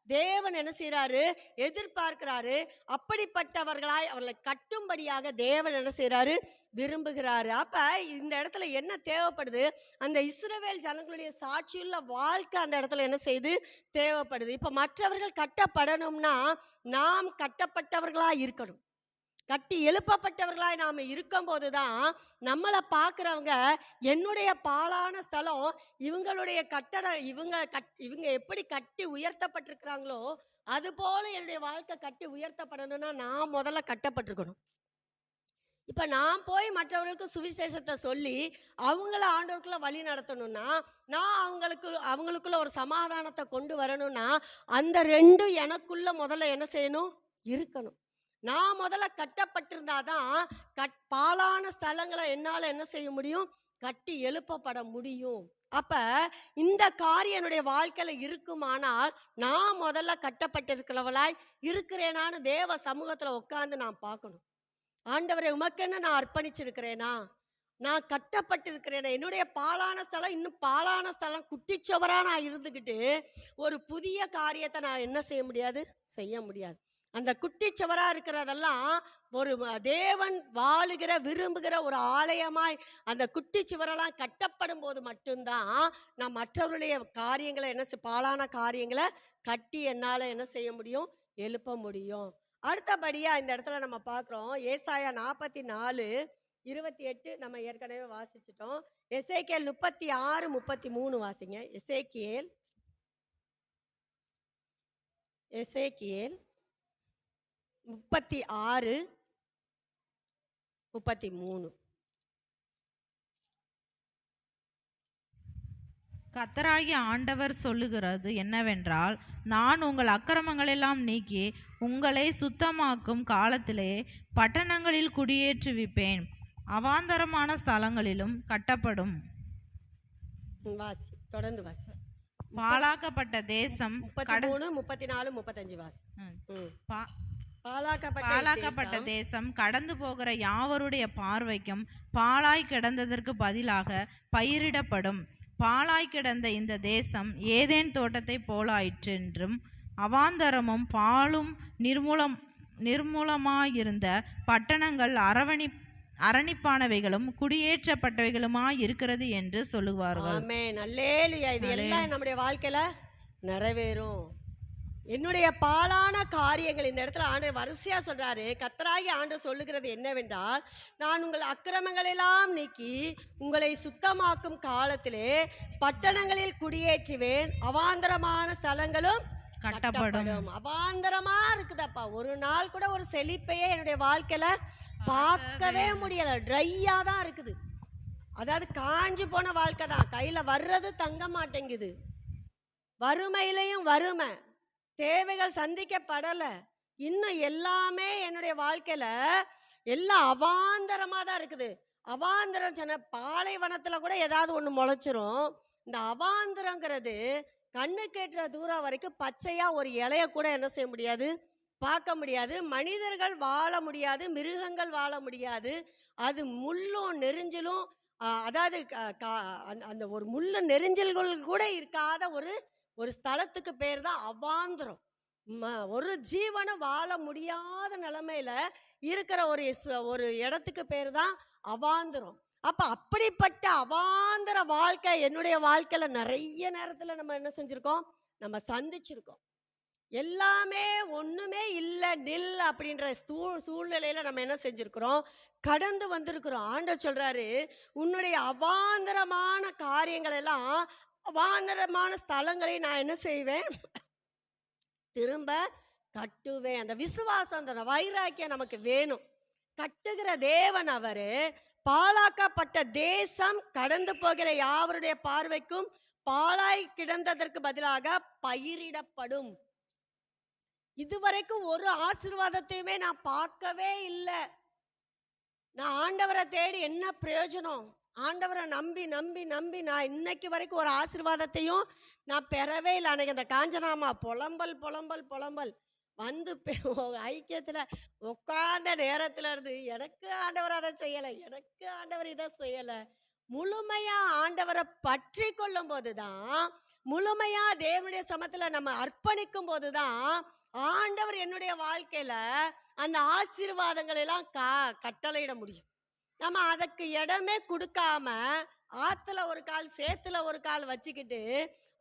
தேவன் என்ன செய்யறாரு, எதிர்பார்க்கிறாரு. அப்படிப்பட்டவர்களாய் அவர்களை கட்டும்படியாக தேவன் என்ன செய்யறாரு, விரும்புகிறாரு. அப்ப இந்த இடத்துல என்ன தேவைப்படுது, அந்த இஸ்ரவேல் ஜனங்களுடைய சாட்சியுள்ள வாழ்க்கை அந்த இடத்துல என்ன செய்யுது, தேவைப்படுது. இப்ப மற்றவர்கள் கட்டப்படணும்னா நாம் கட்டப்பட்டவர்களாய் இருக்கணும். கட்டி எழுப்பப்பட்டவர்களாய் நாம் இருக்கும்போது தான் நம்மளை பார்க்குறவங்க என்னுடைய பாழான ஸ்தலம், இவங்களுடைய கட்டடம், இவங்க எப்படி கட்டி உயர்த்தப்பட்டிருக்கிறாங்களோ அதுபோல என்னுடைய வாழ்க்கை கட்டி உயர்த்தப்படணும்னா நான் முதல்ல கட்டப்பட்டிருக்கணும். இப்போ நான் போய் மற்றவர்களுக்கு சுவிசேஷத்தை சொல்லி அவங்கள ஆண்டவருக்குள்ள வழி நடத்தணும்னா, நான் அவங்களுக்குள்ள ஒரு சமாதானத்தை கொண்டு வரணும்னா, அந்த ரெண்டும் எனக்குள்ள முதல்ல என்ன செய்யணும், இருக்கணும். நான் முதல்ல கட்டப்பட்டிருந்தாதான் பாழான ஸ்தலங்களை என்னால் என்ன செய்ய முடியும், கட்டி எழுப்பப்பட முடியும். அப்ப இந்த காரியம் என்னுடைய வாழ்க்கையில இருக்குமானால் நான் முதல்ல கட்டப்பட்டிருக்கிறவளாய் இருக்கிறேனான்னு தேவ சமூகத்துல உட்கார்ந்து நான் பார்க்கணும். ஆண்டவரை உமக்கென்ன நான் அர்ப்பணிச்சிருக்கிறேனா, நான் கட்டப்பட்டிருக்கிறேனா, என்னுடைய பாழான ஸ்தலம் இன்னும் பாழான ஸ்தலம் குட்டிச்சவரா நான் இருந்துக்கிட்டு ஒரு புதிய காரியத்தை நான் என்ன செய்ய முடியாது, செய்ய முடியாது. அந்த குட்டிச்சவரா இருக்கிறதெல்லாம் ஒரு தேவன் வாழுகிற விரும்புகிற ஒரு ஆலயமாய் அந்த குட்டிச்சுவரெல்லாம் கட்டப்படும் போது மட்டும்தான் நான் மற்றவர்களுடைய காரியங்களை பாழான காரியங்களை கட்டி என்னால் என்ன செய்ய முடியும், எழுப்ப முடியும். அடுத்தபடியா இந்த இடத்துல நம்ம பார்க்குறோம், ஏசாயா 44:28 நம்ம ஏற்கனவே வாசிச்சிட்டோம். எசேக்கியேல் 36:33 வாசிங்க. எசேக்கியேல் 36:33. கர்த்தராகிய ஆண்டவர் சொல்லுகிறது என்னவென்றால், நான் உங்கள் அக்கிரமங்களெல்லாம் நீக்கி உங்களை சுத்தமாக்கும் காலத்திலே பட்டணங்களில் குடியேற்றுவிப்பேன், அவாந்தரமான ஸ்தலங்களிலும் கட்டப்படும். வாசி, தொடர்ந்து வாசி. பாழாக்கப்பட்ட தேசம் 33, 34, 35 வாசி. பாழாக்கப்பட்ட தேசம் கடந்து போகிற யாவருடைய பார்வைக்கும் பாழாய் கிடந்ததற்கு பதிலாக பயிரிடப்படும். பாழாய் கிடந்த இந்த தேசம் ஏதேன் தோட்டத்தை போலாயிற்றென்றும் அவாந்தரமும் பாலும் நிர்மூலமாயிருந்த பட்டணங்கள் அரணிப்பானவைகளும் குடியேற்றப்பட்டவைகளுமாய் இருக்கிறது என்று சொல்லுவார்கள். ஆமென், அல்லேலூயா. இது எல்லாம் நம்முடைய வாழ்க்கையில நிறைவேறும். என்னுடைய பாழான காரியங்கள் இந்த இடத்துல ஆண்டவர் வரிசையா சொல்றாரு. கர்த்தராகி ஆண்டவர் சொல்லுகிறது என்னவென்றால், நான் உங்கள் அக்கிரமங்களெல்லாம் நீக்கி உங்களை சுத்தமாக்கும் காலத்திலே பட்டணங்களில் குடியேற்றுவேன், அவாந்தரமான ஸ்தலங்களும் கட்டப்படும். அவாந்தரமா இருக்குதப்பா. ஒரு நாள் கூட ஒரு செழிப்பையே என்னுடைய வாழ்க்கையில பார்க்கவே முடியல. ட்ரையா தான் இருக்குது. அதாவது காஞ்சி போன வாழ்க்கை தான். கையில வர்றது தங்க மாட்டேங்குது. வறுமையிலையும் வறுமை, தேவைகள் சந்திக்கப்படலை. இன்னும் எல்லாமே என்னுடைய வாழ்க்கையில எல்லாம் அவாந்தரமா தான் இருக்குது. அவாந்தரம் சொன்ன பாலைவனத்துல கூட ஏதாவது ஒன்று முளைச்சிரும். இந்த அவாந்தரங்கிறது கண்ணுக்கேற்ற தூரம் வரைக்கும் பச்சையா ஒரு இலைய கூட என்ன செய்ய முடியாது, பார்க்க முடியாது. மனிதர்கள் வாழ முடியாது, மிருகங்கள் வாழ முடியாது. அது முள்ளும் நெரிஞ்சிலும், அதாவது அந்த ஒரு முள்ளு நெரிஞ்சல்கள் கூட இருக்காத ஒரு ஸ்தலத்துக்கு பேர் தான் அவாந்திரம். ஒரு ஜீவனும் வாழ முடியாத நிலைமையில இருக்கிற ஒரு இடத்துக்கு பேர் தான் அவாந்திரம். அப்ப அப்படிப்பட்ட அவாந்திர வாழ்க்கை என்னுடைய வாழ்க்கையில நிறைய நேரத்துல நம்ம என்ன செஞ்சிருக்கோம், நம்ம சந்திச்சிருக்கோம். எல்லாமே ஒண்ணுமே இல்லை நில் அப்படின்ற சூழ்நிலையில நம்ம என்ன செஞ்சிருக்கிறோம், கடந்து வந்திருக்கிறோம். ஆண்டவர் சொல்றாரு, உன்னுடைய அவாந்தரமான காரியங்கள் எல்லாம், அவாந்தரமான ஸ்தலங்களை நான் என்ன செய்வேன், திரும்ப கட்டுவேன். அந்த விசுவாசம், அந்த வைராக்கியம் நமக்கு வேணும். கட்டுகிற தேவன் அவரு. பாழாக்கப்பட்ட தேசம் கடந்து போகிற யாவருடைய பார்வைக்கும் பாழாய் கிடந்ததற்கு பதிலாக பயிரிடப்படும். இதுவரைக்கும் ஒரு ஆசீர்வாதத்தையுமே நான் பார்க்கவே இல்லை. நான் ஆண்டவரை தேடி என்ன பிரயோஜனம்? ஆண்டவரை நம்பி நம்பி நம்பி நான் இன்னைக்கு வரைக்கும் ஒரு ஆசீர்வாதத்தையும் நான் பெறவே இல்லை. அன்னைக்கு அந்த காஞ்சனாமா புலம்பல் புலம்பல் புலம்பல் வந்து ஐக்கியத்தில் உட்கார்ந்த நேரத்துல இருந்து, எனக்கு ஆண்டவர் அதை செய்யலை, எனக்கு ஆண்டவர் இதை செய்யலை. முழுமையா ஆண்டவரை பற்றி கொள்ளும் போதுதான் முழுமையா தேவனுடைய சமத்துல நம்ம அர்ப்பணிக்கும் போதுதான் ஆண்டவர் என்னுடைய வாழ்க்கையில அந்த ஆசீர்வாதங்களை எல்லாம் கட்டளையிட முடியும். நம்ம அதுக்கு இடமே கொடுக்காம ஆத்துல ஒரு கால் சேத்துல ஒரு கால் வச்சுக்கிட்டு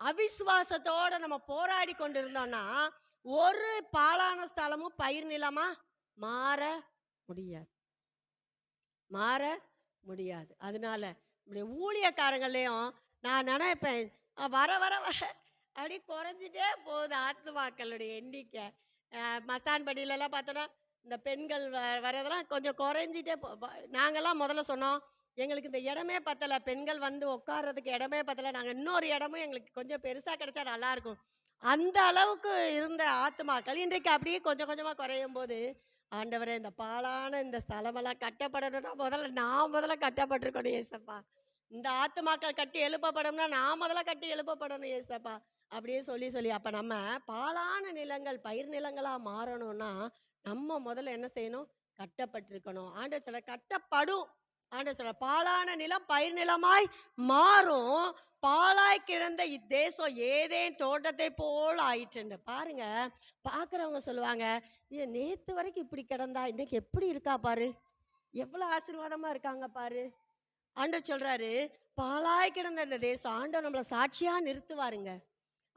அவிசுவாசத்தோட நம்ம போராடி கொண்டிருந்தோம்னா ஒரு பாழான ஸ்தலமும் பயிர் நிலமா மாற முடியாது, மாற முடியாது. அதனால இப்படி ஊழியக்காரங்களையும் நான் நினைப்பேன், வர வர வர அப்படி குறைஞ்சிட்டே போகுது ஆத்துமாக்களுடைய எண்ணிக்கை. மஸ்தான்படியிலலாம் பார்த்தோன்னா இந்த பெண்கள் வரதெல்லாம் கொஞ்சம் குறைஞ்சிட்டே நாங்கள்லாம் முதல்ல சொன்னோம், எங்களுக்கு இந்த இடமே பத்தலை, பெண்கள் வந்து உட்கார்றதுக்கு இடமே பத்தலை, நாங்கள் இன்னொரு இடமும் எங்களுக்கு கொஞ்சம் பெருசாக கிடைச்சா நல்லாயிருக்கும். அந்த அளவுக்கு இருந்த ஆத்துமாக்கள் இன்றைக்கு அப்படியே கொஞ்சம் கொஞ்சமாக குறையும் போது, ஆண்டவரே இந்த பாழான இந்த ஸ்தலமெல்லாம் கட்டப்படணும்னா நான் முதல்ல கட்டப்பட்டிருக்கணும் ஏசப்பா. இந்த ஆத்துமாக்கள் கட்டி எழுப்பப்படணும்னா நான் முதல்ல கட்டி எழுப்பப்படணும் ஏசப்பா. அப்படியே சொல்லி சொல்லி அப்போ நம்ம பாழான நிலங்கள் பயிர் நிலங்களாக மாறணும்னா நம்ம முதல்ல என்ன செய்யணும்? கட்டப்பட்டிருக்கணும். ஆண்டவர் சொல்ல கட்டப்படும். ஆண்டவர் சொல்ற பாழான நிலம் பயிர் நிலமாய் மாறும். பாழாய் கிடந்த இத்தேசம் ஏதேன் தோட்டத்தை போல் ஆயிற்றுன்னு. பாருங்க, பார்க்குறவங்க சொல்லுவாங்க, நேற்று வரைக்கும் இப்படி கிடந்தா இன்னைக்கு எப்படி இருக்கா பாரு, எவ்வளோ ஆசீர்வாதமா இருக்காங்க பாரு. ஆண்டவர் சொல்றாரு, பாழாய் கிடந்த இந்த தேசம் ஆண்டவர் நம்மளை சாட்சியா நிறுத்துவாருங்க.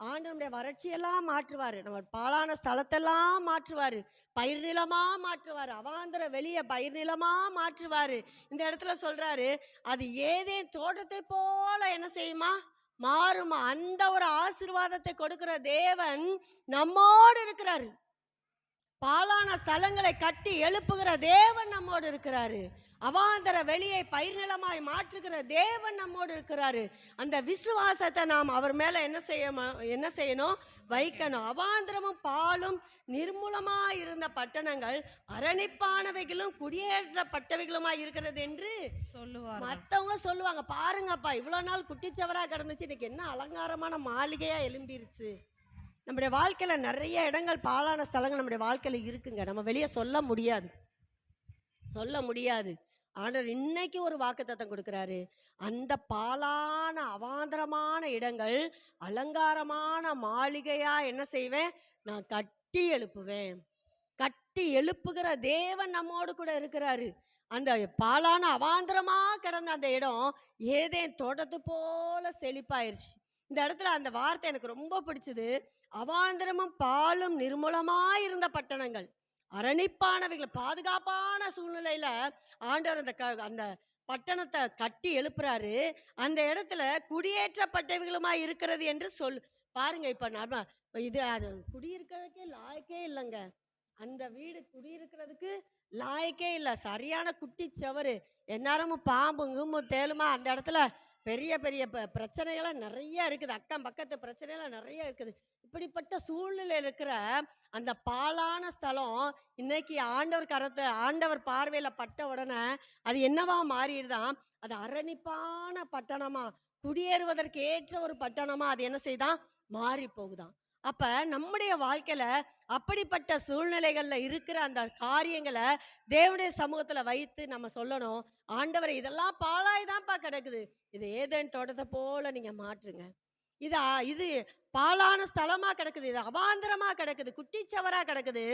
ஆண்டவருடைய வறட்சியெல்லாம் மாற்றுவார், நம்ம பாழான ஸ்தலத்தெல்லாம் மாற்றுவார், பயிர் நிலமா மாற்றுவார், அவாந்திர வெளியே பயிர் நிலமா மாற்றுவார். இந்த இடத்துல சொல்றாரு, அது ஏதேன் தோட்டத்தை போல என்ன செய்யுமா மாறுமா. அந்த ஒரு ஆசீர்வாதத்தை கொடுக்கிற தேவன் நம்மோடு இருக்கிறாரு. பாழான ஸ்தலங்களை கட்டி எழுப்புகிற தேவன் நம்மோடு இருக்கிறாரு. அவாந்தர வெளியை பயிர் நிலமாய் மாற்றுகிற தேவன் நம்மோடு இருக்கிறாரு. அந்த விசுவாசத்தை நாம் அவர் மேல என்ன செய்யணும்? வைக்கணும். அவாந்திரமும் பாலும் நிர்மூலமாய் இருந்த பட்டணங்கள் அரணிப்பானவைகளும் குடியேற்றப்பட்டவைகளுமாய் இருக்கிறது என்று சொல்லுவார். மற்றவங்க சொல்லுவாங்க, பாருங்கப்பா இவ்வளவு நாள் குட்டிச்சவரா கிடந்துச்சு, இன்னைக்கு என்ன அலங்காரமான மாளிகையா எழும்பிருச்சு. நம்முடைய வாழ்க்கையில நிறைய இடங்கள் பாழான ஸ்தலங்கள் நம்முடைய வாழ்க்கையில இருக்குங்க. நம்ம வெளியே சொல்ல முடியாது. ஆண்டவர் இன்னைக்கு ஒரு வாக்குத்தத்தம் கொடுக்கிறாரு, அந்த பாழான அவாந்தரமான இடங்கள் அலங்காரமான மாளிகையா என்ன செய்வேன்? நான் கட்டி எழுப்புவேன். கட்டி எழுப்புகிற தேவன் நம்மோடு கூட இருக்கிறாரு. அந்த பாழான அவாந்தரமா கிடந்த அந்த இடம் ஏதேன் தோட்டத்து போல செழிப்பாயிருச்சு. இந்த இடத்துல அந்த வார்த்தை எனக்கு ரொம்ப பிடிச்சது. அவாந்தரமும் பாலும் நிர்மூலமாய் இருந்த பட்டணங்கள் அரணிப்பானவைகள், பாதுகாப்பான சூழ்நிலையில ஆண்டவர் அந்த பட்டணத்தை கட்டி எழுப்புறாரு. அந்த இடத்துல குடியேற்றப்பட்டவைகளுமாய் இருக்கிறது என்று பாருங்க. இப்ப நம்ம இது அது குடியிருக்கிறதுக்கே லாயக்கே இல்லைங்க. அந்த வீடு குடியிருக்கிறதுக்கு லாயக்கே இல்லை. சரியான குட்டி சவறு, எந்நேரமும் பாம்புங்கும் தேலுமா. அந்த இடத்துல பெரிய பெரிய பிரச்சனைகள்லாம் நிறைய இருக்குது, அக்கம் பக்கத்து பிரச்சனைகள்லாம் நிறைய இருக்குது. இப்படிப்பட்ட சூழ்நிலை இருக்கிற அந்த பாழான ஸ்தலம் இன்னைக்கு ஆண்டவர் பார்வையில பட்ட உடனே அது என்னவா மாறிடுதான்? அது அரணிப்பான பட்டணமா, குடியேறுவதற்கு ஏற்ற ஒரு பட்டணமா அது என்ன செய்தான்? மாறி போகுதான். அப்ப நம்முடைய வாழ்க்கையில அப்படிப்பட்ட சூழ்நிலைகள்ல இருக்கிற அந்த காரியங்களை தேவனுடைய சமூகத்துல வைத்து நம்ம சொல்லணும், ஆண்டவரை இதெல்லாம் பாழாய்தான்ப்பா கிடக்குது, இது ஏதேன் தோட்டத்தை போல நீங்க மாற்றுங்க. இது பாழான ஸ்தலமா கிடக்குது, இது அவாந்தரமா கிடக்குது, குட்டிச்சவரா கிடக்குது,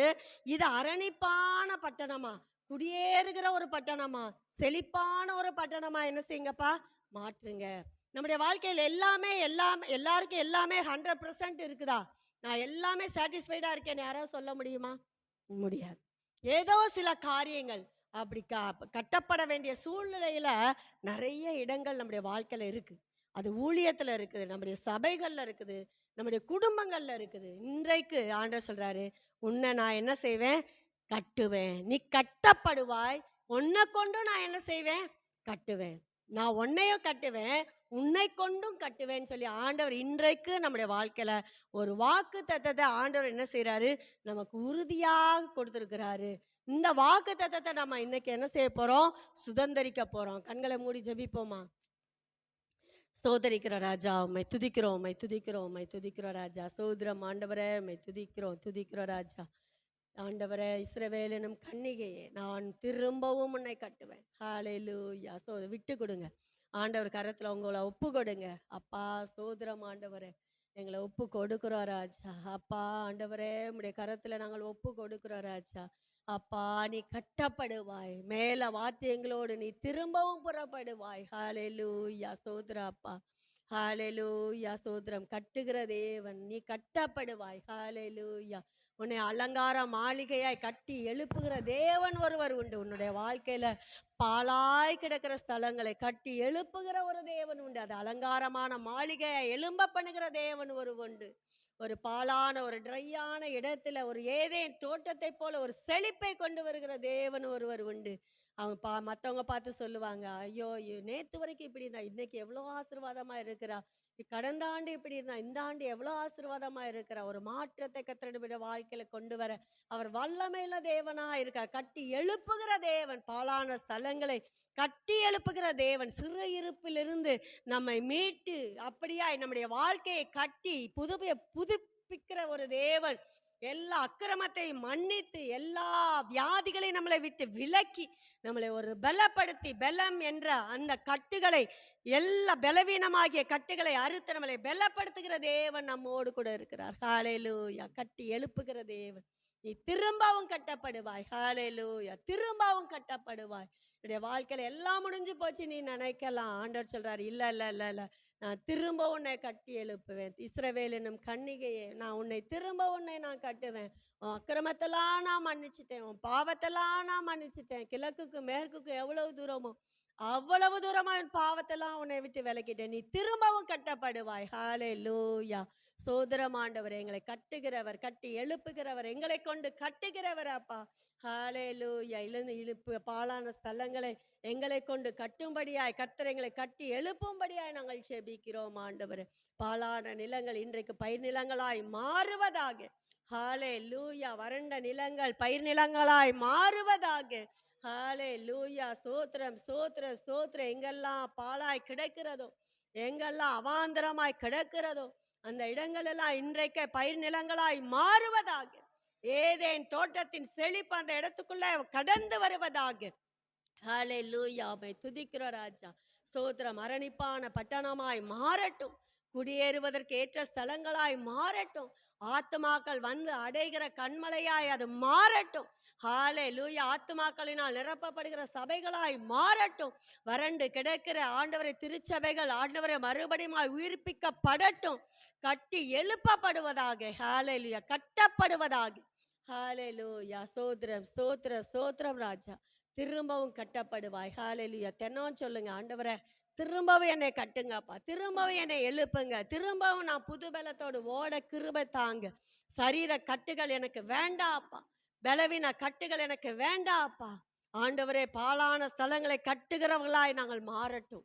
இது அரணிப்பான பட்டணமா, குடியேறுகிற ஒரு பட்டணமா, செழிப்பான ஒரு பட்டணமா என்ன செய்யுங்கப்பா? மாற்றுங்க. நம்முடைய வாழ்க்கையில் எல்லாருக்கும் எல்லாமே 100% இருக்குதா? நான் எல்லாமே சாட்டிஸ்ஃபைடா இருக்கேன்னு யாராவது சொல்ல முடியுமா? முடியாது. ஏதோ சில காரியங்கள் அப்படி கட்டப்பட வேண்டிய சூழ்நிலையில நிறைய இடங்கள் நம்முடைய வாழ்க்கையில இருக்கு. அது ஊழியத்துல இருக்குது, நம்முடைய சபைகள்ல இருக்குது, நம்முடைய குடும்பங்கள்ல இருக்குது. இன்றைக்கு ஆண்டவர் சொல்றாரு, உன்னை நான் என்ன செய்வேன்? கட்டுவேன். நீ கட்டப்படுவாய், உன்னை கொண்டும் நான் என்ன செய்வேன்? கட்டுவேன். நான் உன்னையும் கட்டுவேன், உன்னை கொண்டும் கட்டுவேன்னு சொல்லி ஆண்டவர் இன்றைக்கு நம்முடைய வாழ்க்கையில ஒரு வாக்கு தத்தத்தை ஆண்டவர் என்ன செய்யறாரு? நமக்கு உறுதியாக கொடுத்திருக்கிறாரு. இந்த வாக்கு தத்தத்தை நம்ம இன்னைக்கு என்ன செய்ய போறோம்? சுதந்திரிக்க போறோம். கண்களை மூடி ஜெபிப்போமா? ஸ்தோத்தரிக்கிற ராஜா, உம்மை துதிக்கிறோம், உம்மை துதிக்கிறோம், உம்மை துதிக்கிறோம் ராஜா. சோதரம் ஆண்டவரே, உம்மை துதிக்கிறோம் ராஜா. ஆண்டவரே, இஸ்ரவேல் எனும் கன்னிகையே, நான் திரும்பவும் உன்னை கட்டுவேன். ஹல்லேலூயா. விட்டு கொடுங்க, ஆண்டவர் கரத்துல உங்களை ஒப்பு கொடுங்க. அப்பா சோதரம் ஆண்டவரே, எங்களை ஒப்பு கொடுக்கிறோம் ராஜா. அப்பா ஆண்டவரே, உம்முடைய கரத்துல நாங்கள் ஒப்பு கொடுக்கிறோம் ராஜா. அப்பா நீ கட்டப்படுவாய், மேல வாத்தியங்களோடு நீ திரும்பவும் புறப்படுவாய். ஹalleluya ஸ்தோத்திரம் அப்பா. ஹalleluya ஸ்தோத்திரம். கட்டுகிற தேவன், நீ கட்டப்படுவாய். ஹalleluya. உன்னை அலங்கார மாளிகையாய் கட்டி எழுப்புகிற தேவன் ஒருவர் உண்டு. உன்னுடைய வாழ்க்கையில பாழாய் கிடக்கிற ஸ்தலங்களை கட்டி எழுப்புகிற ஒரு தேவன் உண்டு. அது அலங்காரமான மாளிகையை எழும்ப பண்ணுகிற தேவன் ஒரு உண்டு. ஒரு பாழான ஒரு ட்ரையான இடத்துல ஒரு ஏதேன் தோட்டத்தை போல ஒரு செழிப்பை கொண்டு வருகிற தேவன் ஒருவர் உண்டு. அவங்க மற்றவங்க பார்த்து சொல்லுவாங்க, ஐயோ நேத்து வரைக்கும் இப்படி இருந்தா இன்னைக்கு எவ்வளோ ஆசீர்வாதமா இருக்கிறா, கடந்த ஆண்டு இப்படி இருந்தா இந்த ஆண்டு எவ்வளோ ஆசீர்வாதமா இருக்கிறா. ஒரு மாற்றத்தை கத்தருடைய வாழ்க்கையில கொண்டு வர அவர் வல்லமையுள்ள தேவனா இருக்கார். கட்டி எழுப்புகிற தேவன், பாழான ஸ்தலங்களை கட்டி எழுப்புகிற தேவன், சிறு இருப்பிலிருந்து நம்மை மீட்டு அப்படியாய் நம்முடைய வாழ்க்கையை கட்டி புதுப்பிக்கிற ஒரு தேவன். எல்லா அக்கிரமத்தை மன்னித்து எல்லா வியாதிகளையும் நம்மளை விட்டு விலக்கி நம்மளை ஒரு பலப்படுத்தி, பலம் என்ற அந்த கட்டுகளை, எல்லா பலவீனமாகிய கட்டுகளை அறுத்து நம்மளை பலப்படுத்துகிற தேவன் நம்மோடு கூட இருக்கிறார். ஹalleluya. கட்டி எழுப்புகிற தேவன். நீ திரும்பவும் கட்டப்படுவாய். ஹalleluya. திரும்பவும் கட்டப்படுவாய். என்னுடைய வாழ்க்கையில எல்லாம் முடிஞ்சு போச்சு நீ நினைக்கலாம். ஆண்டவர் சொல்றாரு, இல்ல இல்ல இல்ல இல்ல, நான் திரும்ப உன்னை கட்டி எழுப்புவேன். இஸ்ரவேல் என்னும் கன்னிகையே, நான் உன்னை திரும்ப நான் கட்டுவேன். உன் அக்கிரமத்தெல்லாம் நான் மன்னிச்சிட்டேன், உன் பாவத்தெல்லாம் நான் மன்னிச்சிட்டேன். கிழக்குக்கு மேற்குக்கு எவ்வளவு தூரமோ அவ்வளவு தூரமா என் பாவத்தெல்லாம் உன்னை விட்டு விலக்கிட்டேன். நீ திரும்பவும் கட்டப்படுவாய். ஹalleluya. சோதரம் ஆண்டவர், எங்களை கட்டுகிறவர், கட்டி எழுப்புகிறவர், எங்களை கொண்டு கட்டுகிறவர் அப்பா. ஹalleluya. இழுப்பு பாழான ஸ்தலங்களை எங்களை கொண்டு கட்டும்படியாய் கர்த்தர் எங்களை கட்டி எழுப்பும்படியாய் நாங்கள் செபிக்கிறோம் ஆண்டவர். பாழான நிலங்கள் இன்றைக்கு பயிர் நிலங்களாய் மாறுவதாக. ஹalleluya. வறண்ட நிலங்கள் பயிர் நிலங்களாய் மாறுவதாக. ஹalleluya. ஸ்தோத்திரம் ஸ்தோத்திரம் ஸ்தோத்திரம். எங்கெல்லாம் பாழாய் கிடக்கிறதோ, எங்கெல்லாம் அவாந்தரமாய் கிடக்கிறதோ, அந்த இடங்கள் எல்லாம் இன்றைக்கு பயிர் நிலங்களாய் மாறுவதாக. ஏதேன் தோட்டத்தின் செழிப்பு அந்த இடத்துக்குள்ள கடந்து வருவதாக. ஹalleluya. மை துதிக்கிற ராஜா. ஸ்தோத்திரம். அரணிப்பான பட்டணமாய் மாறட்டும், குடியேறுவதற்கு ஏற்ற ஸ்தலங்களாய் மாறட்டும், ஆத்துமாக்கள் வந்து அடைகிற கண்மலையாய் அது மாறட்டும். ஹalleluya. ஆத்துமாக்களினால் நிரப்பப்படுகிற சபைகளாய் மாறட்டும். வறண்டு கிடக்கிற ஆண்டவரை திருச்சபைகள் ஆண்டவரை மறுபடியும் உயிர்ப்பிக்கப்படட்டும், கட்டி எழுப்பப்படுவதாக. ஹalleluya. கட்டப்படுவதாக. ஹalleluya. ஸ்தோத்திரம் ஸ்தோத்திரம் ஸ்தோத்திரம் ராஜா. திரும்பவும் கட்டப்படுவாய். ஹalleluya. தினம் சொல்லுங்க, ஆண்டவரை திரும்பவும் என்னை கட்டுங்கப்பா, திரும்பவும் என்னை எழுப்புங்க, திரும்பவும் நான் புது பலத்தோடு ஓட கிருபை தாங்க. சரீர கட்டுகள் எனக்கு வேண்டாப்பா, பலவீன கட்டுகள் எனக்கு வேண்டாப்பா. ஆண்டவரே, பாழான ஸ்தலங்களை கட்டுகிறவர்களாய் நாங்கள் மாறட்டும்.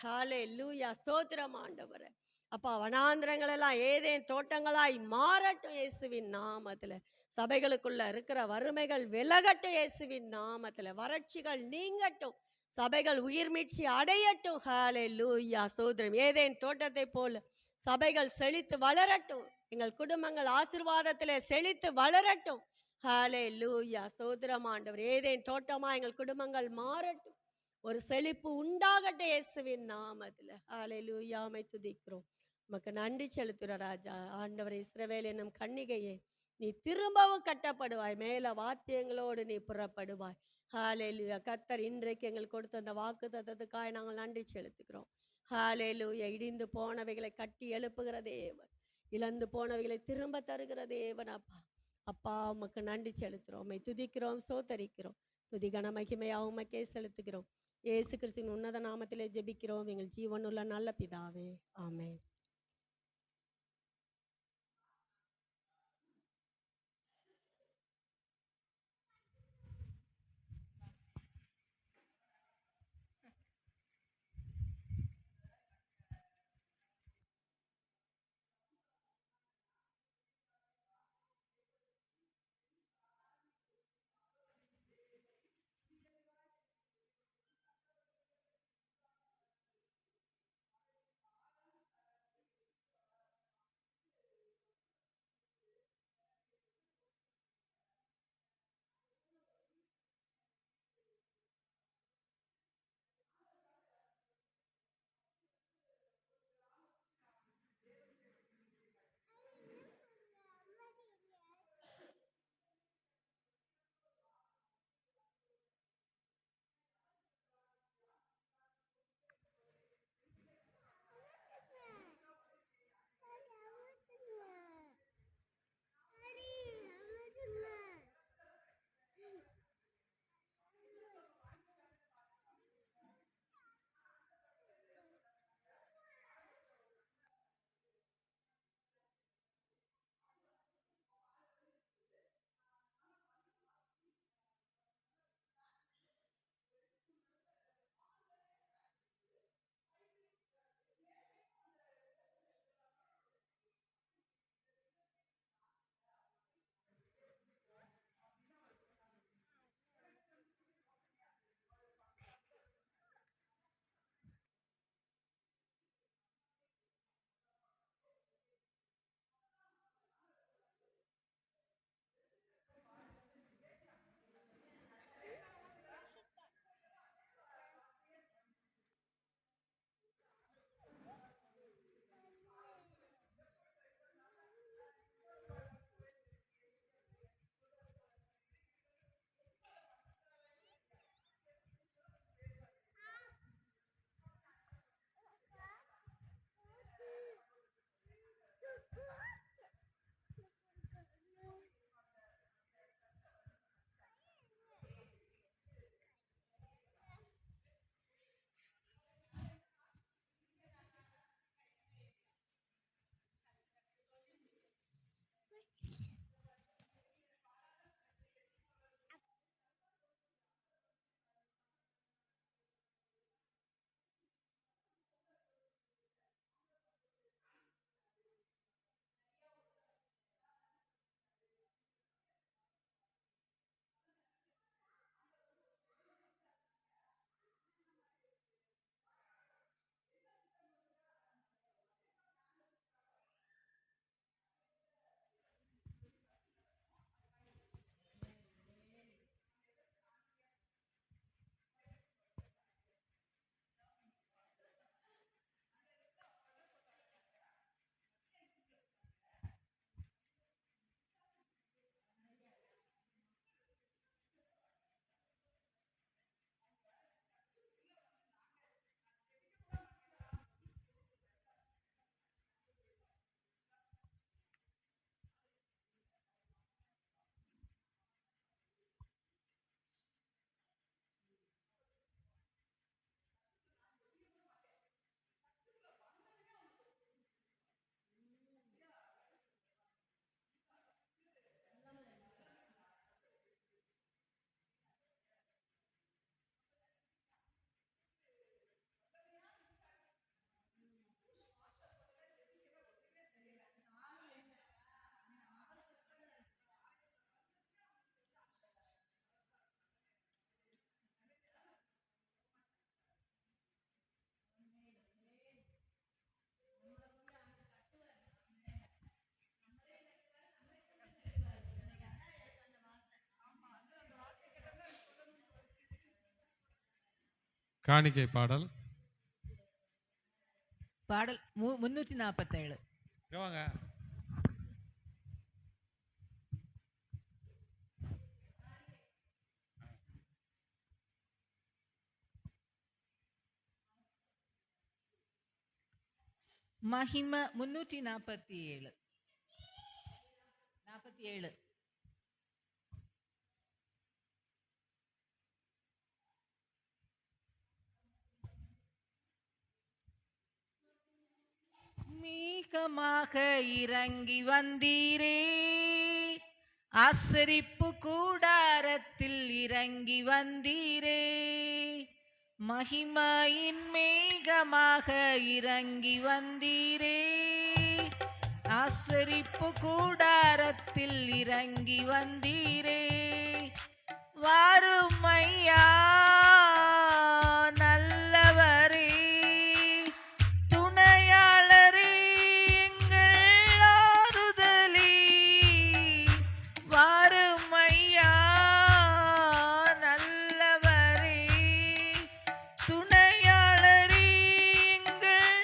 ஹalleluya. ஸ்தோத்திரம் ஆண்டவரே. அப்பா, வனாந்திரங்கள் எல்லாம் ஏதேன் தோட்டங்களாய் மாறட்டும் இயேசுவின் நாமத்துல. சபைகளுக்குள்ள இருக்கிற வறுமைகள் விலகட்டும் இயேசுவின் நாமத்துல. வறட்சிகள் நீங்கட்டும், சபைகள் உயிர் மீட்சி அடையட்டும். ஹalleluya. ஸ்தோத்திரம். ஏதேன் தோட்டத்தை போல சபைகள் செழித்து வளரட்டும், எங்கள் குடும்பங்கள் ஆசீர்வாதத்திலே செழித்து வளரட்டும். ஹalleluya. ஸ்தோத்திரம் ஆண்டவர். ஏதேன் தோட்டமா எங்கள் குடும்பங்கள் மாறட்டும், ஒரு செழிப்பு உண்டாகட்டும் இயேசுவின் நாமத்துல. ஹalleluya. மை துதிக்கிறோம், உமக்கு நன்றி செலுத்துற ராஜா. ஆண்டவர், இஸ்ரவேல் என்னும் கன்னிகையே, நீ திரும்பவும் கட்டப்படுவாய், மேல வாத்தியங்களோடு நீ புறப்படுவாய். ஹalleluya. கர்த்தர் இன்றைக்கு எங்களுக்கு கொடுத்த அந்த வாக்கு தத்தத்துக்காய் நாங்கள் நன்றி செலுத்துகிறோம். ஹalleluya. இடிந்து போனவைகளை கட்டி எழுப்புகிற தேவன், இழந்து போனவைகளை திரும்ப தருகிற தேவன் அப்பா. அப்பா, உமக்கு நன்றி செலுத்துகிறோம், உம்மை துதிக்கிறோம், ஸ்தோத்தரிக்கிறோம். துதி கன மகிமையா உமக்கே செலுத்துகிறோம். இயேசு கிறிஸ்துவின் உன்னத நாமத்திலே ஜெபிக்கிறோம் எங்கள் ஜீவனுள்ள நல்ல பிதாவே, ஆமென். காணிக்கை பாடல் பாடல் 347. வாங்க. மகிம 347. 47. மேகமாக இறங்கி வந்தீரே, ஆசரிப்பு கூடாரத்தில் இறங்கி வந்தீரே. மகிமையின் மேகமாக இறங்கி வந்தீரே, ஆசரிப்பு கூடாரத்தில் இறங்கி வந்தீரே. வாருமையா நல்லவரே, துணையாளரே, எங்கள் ஆறுதலே. வாருமையா நல்லவரே, துணையாளரே, எங்கள்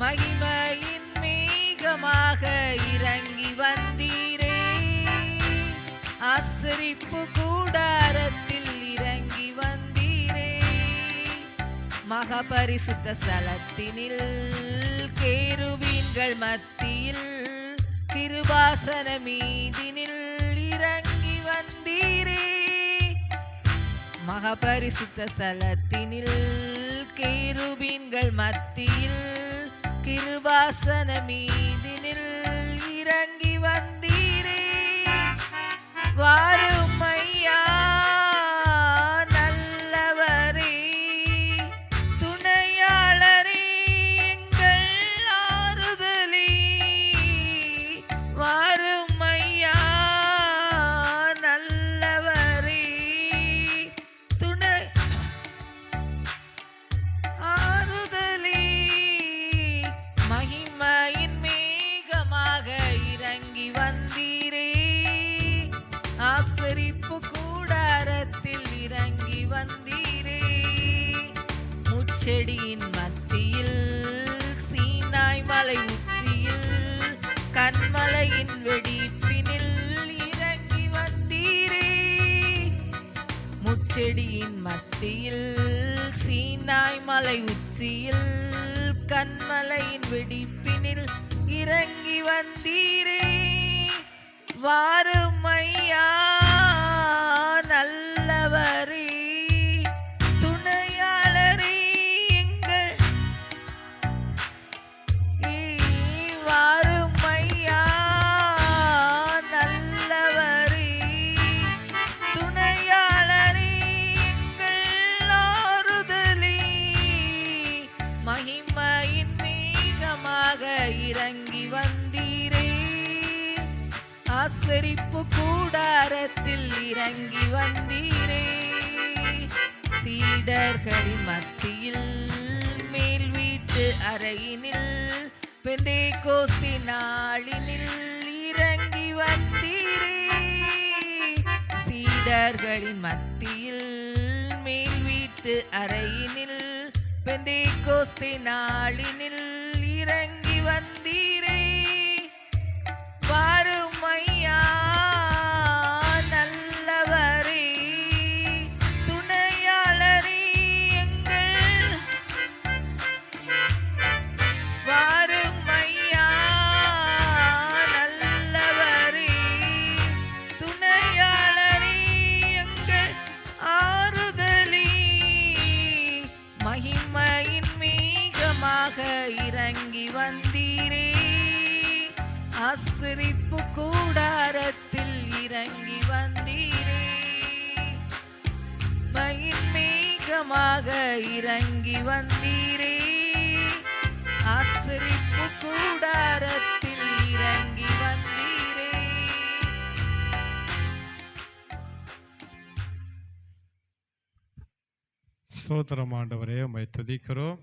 மகிமையின் மேகமாக இறங்கி வந்தீரே, ஆசரிப்பு கூடாரத்தில் இறங்கி வந்தீரே. மகாபரிசுத்த ஸ்தலத்தினில் கேருபீன்கள் மத்தியில் கிருபாசன மீதினில் இறங்கி வந்தீரே. மகாபரிசுத்த ஸ்தலத்தினில் கேருபீன்கள் மத்தியில் கிருபாசன மீதினில் இறங்கி வந்தீரே. வாருமையா நல்லவரே, துணையாளரே, எங்கள் ஆறுதலே. வாருமையா நல்லவரே, துணை ஆறுதலே. மகிமையின் மேகமாக இறங்கி வந்தீரே, ஆசரிப்பு கூடாரத்தில் இறங்கி வந்தீரே. முச்செடியின் மத்தியில் சீனாய் மலை உச்சியில் கண்மலையின் வெடிப்பினில் இறங்கி வந்தீரே. முச்செடியின் மத்தியில் சீனாய் மலை உச்சியில் கண்மலையின் வெடிப்பினில் இறங்கி வந்தீரே. வாருமையா நல்லவரே, துணையாளரே, எங்கள் வாருமையா நல்லவரே, துணையாளரே, எங்கள் ஆறுதலே. மகிமையின் மேகமாக இறங்கி வந்தீரே, ஆசரிப்பு கூடாரத்தில் இறங்கி வந்தீரே. சீடர்களின் மத்தியில் மேல் வீட்டு அறையினில் பெந்தேகோஸ்தே நாளினில் இறங்கி வந்தீரே. சீடர்களின் மத்தியில் மேல் வீட்டு அறையினில் பெந்தேகோஸ்தே நாளினில் இறங்கி வந்தீரே. வாருமையா நல்லவரே, துணையாளரே, எங்கள் வாருமையா நல்லவரே, துணையாளரே, எங்கள் ஆறுதலே. மகிமையின் மேகமாக இறங்கி வந்தீரே, ஆசரிப்பு கூடாரத்தில் இறங்கி வந்தீரே. மகிமையின் மேகமாக இறங்கி வந்தீரே, ஆசரிப்பு கூடாரத்தில் இறங்கி வந்தீரே. ஸ்தோத்திரம் ஆண்டவரே, உம்மை துதிக்கிறோம்.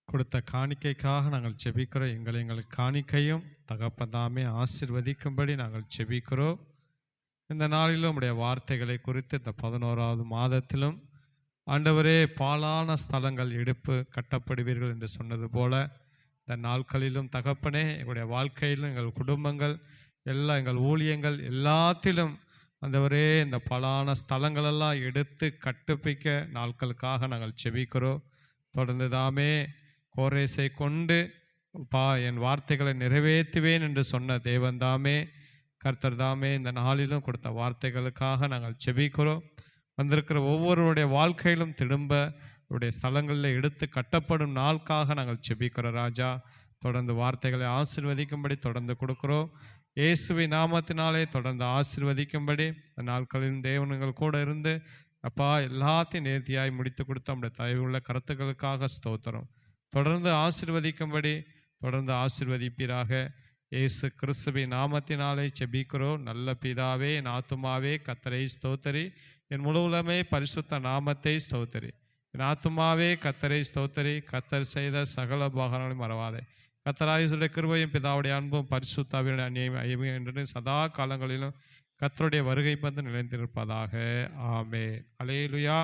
கொடுத்த காணிக்கைக்காக நாங்கள் செபிக்கிறோம். எங்கள் காணிக்கையும் தகப்பதாமே ஆசீர்வதிக்கும்படி நாங்கள் செபிக்கிறோம். இந்த நாளிலும் உடைய வார்த்தைகளை குறித்து இந்த 11வது மாதத்திலும் ஆண்டவரே பாழான ஸ்தலங்கள் எடுப்பு கட்டப்படுவீர்கள் என்று சொன்னது போல இந்த நாட்களிலும் தகப்பனே எங்களுடைய வாழ்க்கையிலும் எங்கள் குடும்பங்கள் எங்கள் ஊழியங்கள் எல்லாத்திலும் ஆண்டவரே இந்த பாழான ஸ்தலங்களெல்லாம் எடுத்து கட்டுப்பிக்க நாட்களுக்காக நாங்கள் செபிக்கிறோம். தொடர்ந்து தாமே கோரேசை கொண்டு என் வார்த்தைகளை நிறைவேற்றுவேன் என்று சொன்ன தேவன் தாமே கர்த்தர் தாமே இந்த நாளிலும் கொடுத்த வார்த்தைகளுக்காக நாங்கள் செபிக்கிறோம். வந்திருக்கிற ஒவ்வொருவருடைய வாழ்க்கையிலும் திரும்ப அவருடைய ஸ்தலங்களில் எடுத்து கட்டப்படும் நாளுக்காக நாங்கள் செபிக்கிறோம். ராஜா, தொடர்ந்து வார்த்தைகளை ஆசீர்வதிக்கும்படி தொடர்ந்து கொடுக்குறோம். இயேசுவின் நாமத்தினாலே தொடர்ந்து ஆசீர்வதிக்கும்படி இந்த நாட்களின் தேவனுங்கள் கூட இருந்து அப்பா எல்லாத்தையும் நேர்த்தியாய் முடித்து கொடுத்து நம்முடைய தயவுள்ள கருத்துக்களுக்காக ஸ்தோத்திரம். தொடர்ந்து ஆசீர்வதிக்கும்படி தொடர்ந்து ஆசீர்வதிப்பீராக. இயேசு கிறிஸ்துவின் நாமத்தினாலே செபிக்கிறோம் நல்ல பிதாவே. என் ஆத்துமாவே கர்த்தரை ஸ்தோத்தரி, என் முழு உலகமே பரிசுத்த நாமத்தை ஸ்தோத்தரி. என் ஆத்துமாவே கர்த்தரை ஸ்தோத்தரி, கர்த்தர் செய்த சகல உபகாரங்களையும் மறவாதே. கர்த்தராகிய கிருபையும் பிதாவுடைய அன்பும் பரிசுத்தாவின் அந்நியம் என்று சதா காலங்களிலும் கர்த்தருடைய வருகை பந்து நிலைத்திருப்பதாக. ஆமென். அல்லேலூயா.